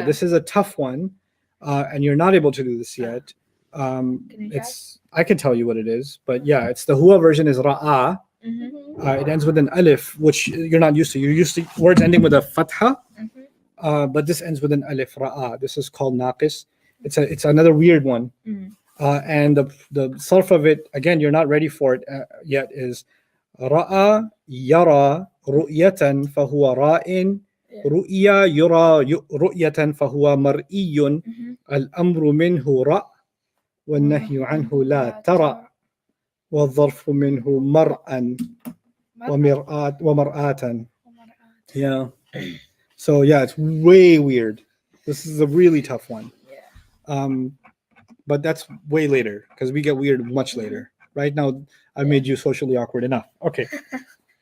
This is a tough one, and you're not able to do this yet. I can tell you what it is, but yeah, it's the huwa version is ra'a. It ends with an alif, which you're not used to. You're used to words ending with a fatha, but this ends with an alif, ra'a. This is called naqis. It's another weird one. And the sarf of it, again, you're not ready for it yet, is ra'a, yara, رؤية فهو راء. رؤيا يرى رؤية فهو مرئي. الأمر منه رأ والنهي عنه لا ترى. والظرف منه مرأً ومرآة. Yeah. So yeah, it's way weird. This is a really tough one. But that's way later because we get weird much later. Right now, I made you socially awkward enough. Okay.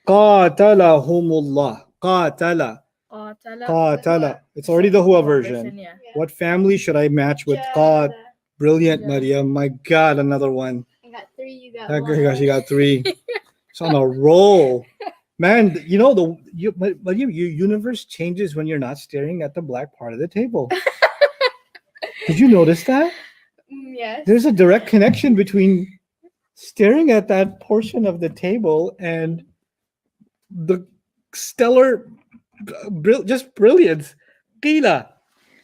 قاتلهمullah. قاتل. قاتل. It's already the Huwa version. What family should I match with? Qat. Brilliant, Maryam. My God, another one. I got 3. You got Oh 1. gosh, you got 3. It's on a roll. Man, you know but your universe changes when you're not staring at the black part of the table. Did you notice that? Yes. There's a direct connection between staring at that portion of the table and the stellar, just brilliance. Qila.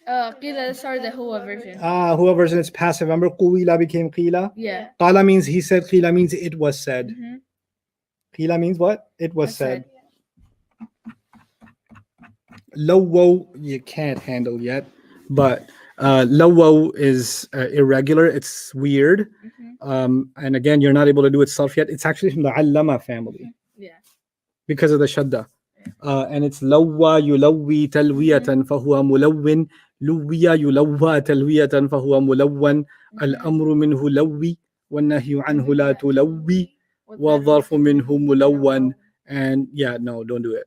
Qila started the Huwa version. Huwa version is passive. Remember, Quwila became Qila. Yeah. Qala means he said. Qila means it was said. Qila means what? It was said. Lawaw you can't handle yet, but lawaw is irregular. It's weird. And again, you're not able to do it sarf yet. It's actually from the allama family. Yeah. Because of the shadda. And it's lawwa yulawwi talwiyatan fahuwa mulawwin. Luwiya yulawwa talwiyatan fahuwa mulawwan. Al-amru minhu lawwi. والنهي عنه لا تلوي والظرف منه ملون. And yeah, no, don't do it.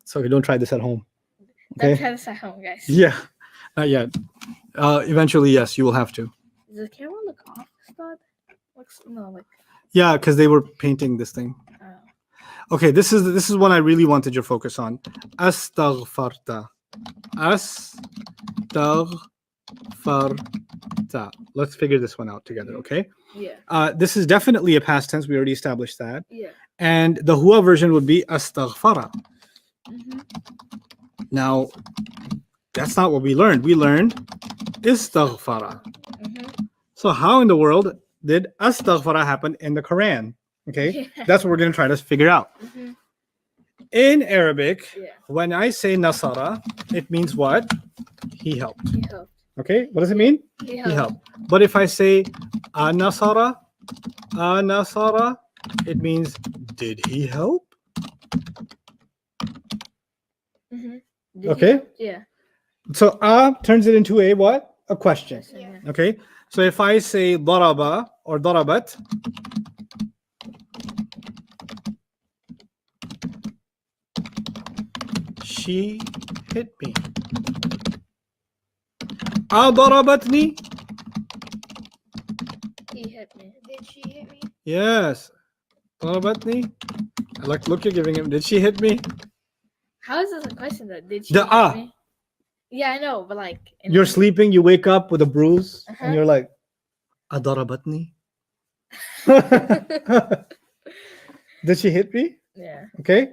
So don't try this at home. Okay. Don't try this at home, guys. Yeah, not yet. Eventually, yes, you will have to. Does the camera look off, Ustadh? Yeah, because they were painting this thing. Okay, this is one I really wanted your focus on. Astaghfarta. Astaghfarta. Let's figure this one out together, okay? Yeah. This is definitely a past tense. We already established that. Yeah. And the Huwa version would be astaghfara. Now, that's not what we learned. We learned istaghfara. So how in the world did astaghfara happen in the Quran? Okay, that's what we're going to try to figure out. In Arabic, when I say nasara, it means what? He helped. He helped. Okay, what does it mean? He He helped. But if I say anasara, it means did he help? Okay. Yeah. So turns it into a what? A question. Yeah. Okay. So if I say daraba or darabat, she hit me. Darabatni. He hit me. Did she hit me? Yes. Darabatni. Look, you're giving him. Did she hit me? How is this a question though? Did she The hit me? Yeah, I know, but like you're sleeping, you wake up with a bruise, Uh-huh. and you're like, Adarabatni. Did she hit me? Yeah. Okay.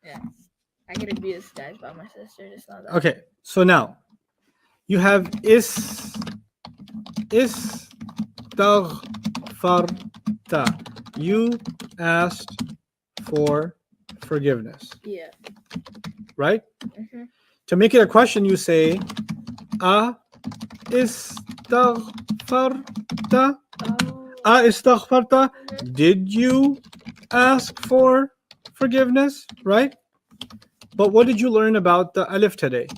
Yeah. I get abused, guys, by my sister. Just know that. Okay. So now you have istaghfarta. You asked for forgiveness. Yeah. Right? To make it a question, you say istaghfarta. Istaghfarta. Did you ask for forgiveness? Right? But what did you learn about the alif today?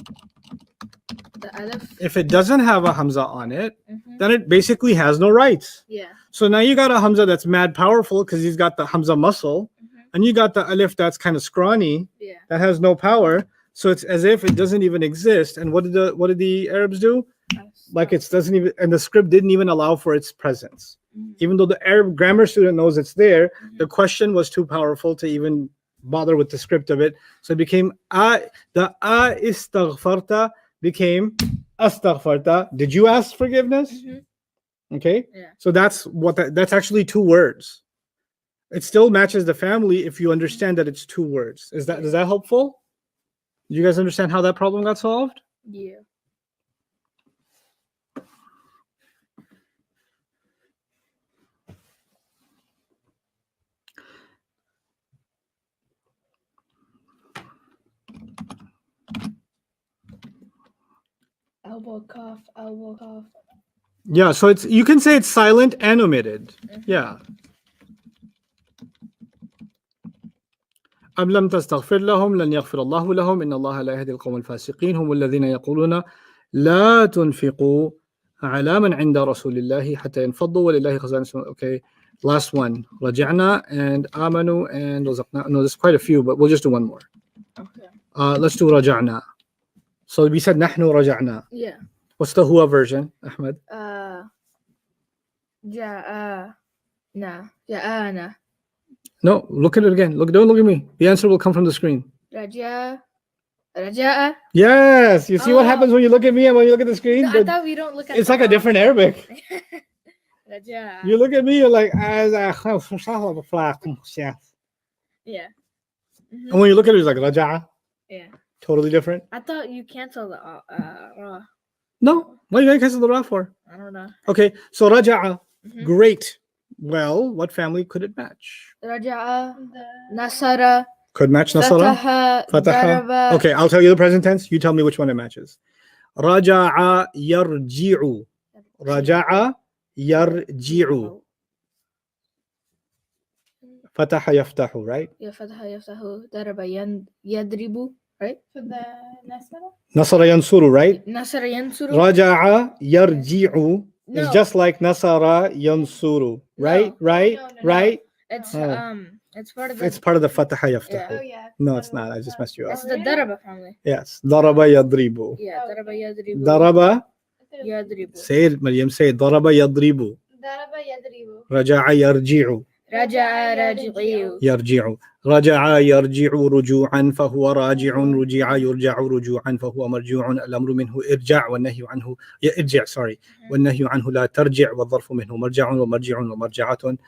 The alif. If it doesn't have a hamza on it, then it basically has no rights. Yeah. So now you got a hamza that's mad powerful because he's got the hamza muscle, and you got the alif that's kind of scrawny, Yeah. that has no power. So it's as if it doesn't even exist. And what did the Arabs do? Like it doesn't even, and the script didn't even allow for its presence. Even though the Arab grammar student knows it's there, the question was too powerful to even bother with the script of it. So it became the istaghfarta became astaghfarta. Did you ask forgiveness? Okay. Yeah. So that's that's actually 2 words. It still matches the family if you understand that it's 2 words. Is that helpful? Do you guys understand how that problem got solved? Yeah. elbow cuff, elbow cuff. Yeah, so it's you can say it's silent and omitted. Yeah. أم لم تستغفر لهم لن يغفر الله لهم إن الله لا يهدي القوم الفاسقين هم الذين يقولون لا تنفقوا على من عند رسول الله حتى ينفضوا ولله خزائن السماوات. Okay, last one. رجعنا and آمنوا and رزقنا. No, there's quite a few, but we'll just do one more. Okay. Let's do رجعنا. So we said نحن رجعنا. Yeah. What's the هو version, Ahmed? جاءنا. No, look at it again. Don't look at me. The answer will come from the screen. رجاء. Yes. You see what happens when you look at me and when you look at the screen? No, I thought we don't look at. It's like a different Arabic. رجاء. You look at me, you're like, Yeah. and Mhm. when you look at it, it's like raja'a. Yeah. Totally different. I thought you cancel the ra. No. What are you going to cancel the ra for? I don't know. Okay, so raja'a. Mhm. Great. Well, what family could it match? رجاء. نصر. Could match Nasara? فتح. Fataha. ضرب. Okay, I'll tell you the present tense. You tell me which one it matches. Raja'a yarji'u. Raja'a yarji'u. Fataha yaftahu, right? يا فتح يفتح ضرب يضرب. Right? For the Nasara? Nasara yansuru, right? نصر ينصر. Raja'a yarji'u is No. just like Nasara yansuru, right? Right? No. Right? It's Oh. it's part of the. It's part of the Fataha Oh, yaftahu. yeah. No, it's not. I just messed you up. It's the daraba family. Yes. Daraba yadribu. Yeah, daraba yadribu. Daraba. Yadribu. Say it, Maryam. Say it. Daraba yadribu. Daraba yadribu. Raja'a yarji'u. رجع راجعي. يرجع. رجع يرجع رجوعا فهو راجع. رجع يرجع رجوعا فهو مرجوع. الأمر منه ارجع والنهي عنه ارجع sorry والنهي عنه لا ترجع والظرف منه مرجع ومرجع ومرجعة.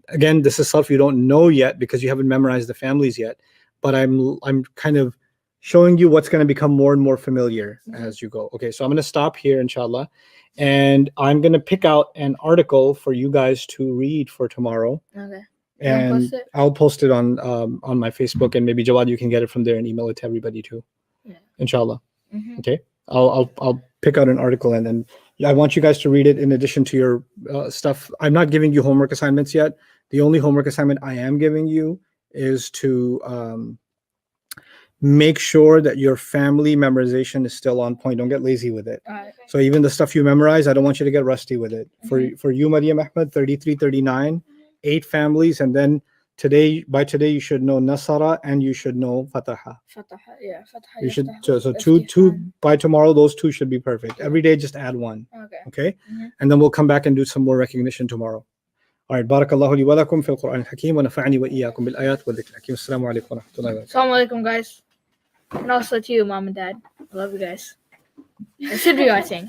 Again, this is stuff you don't know yet because you haven't memorized the families yet, but I'm kind of showing you what's going to become more and more familiar as you go. Okay, so I'm going to stop here, inshallah, and I'm going to pick out an article for you guys to read for tomorrow. Okay. And post it? I'll post it on my Facebook, and maybe Jawad, you can get it from there and email it to everybody too. Yeah. Inshallah. Mhm. Okay. I'll pick out an article, and then I want you guys to read it in addition to your stuff. I'm not giving you homework assignments yet. The only homework assignment I am giving you is to make sure that your family memorization is still on point. Don't get lazy with it. Alright. So even the stuff you memorize, I don't want you to get rusty with it. For you, Maryam Ahmed, 33, 39, 8 families, and then by today you should know Nasara and you should know Fataha. فتح. Yeah, فتح. You should يفتح. so two افتحان. by tomorrow, those 2 should be perfect. Every day just add 1. Okay. Okay? Mhm. And then we'll come back and do some more recognition tomorrow. All right. Barakallahu li wa lakum fil Qur'an al-Hakim wa nafa'ani wa iyyakum bil ayat wa dhikr al-hakim. Assalamu alaikum wa rahmatullahi wa barakatuh. Assalamu alaikum, guys. And also to you, mom and dad. I love you guys. I should be watching.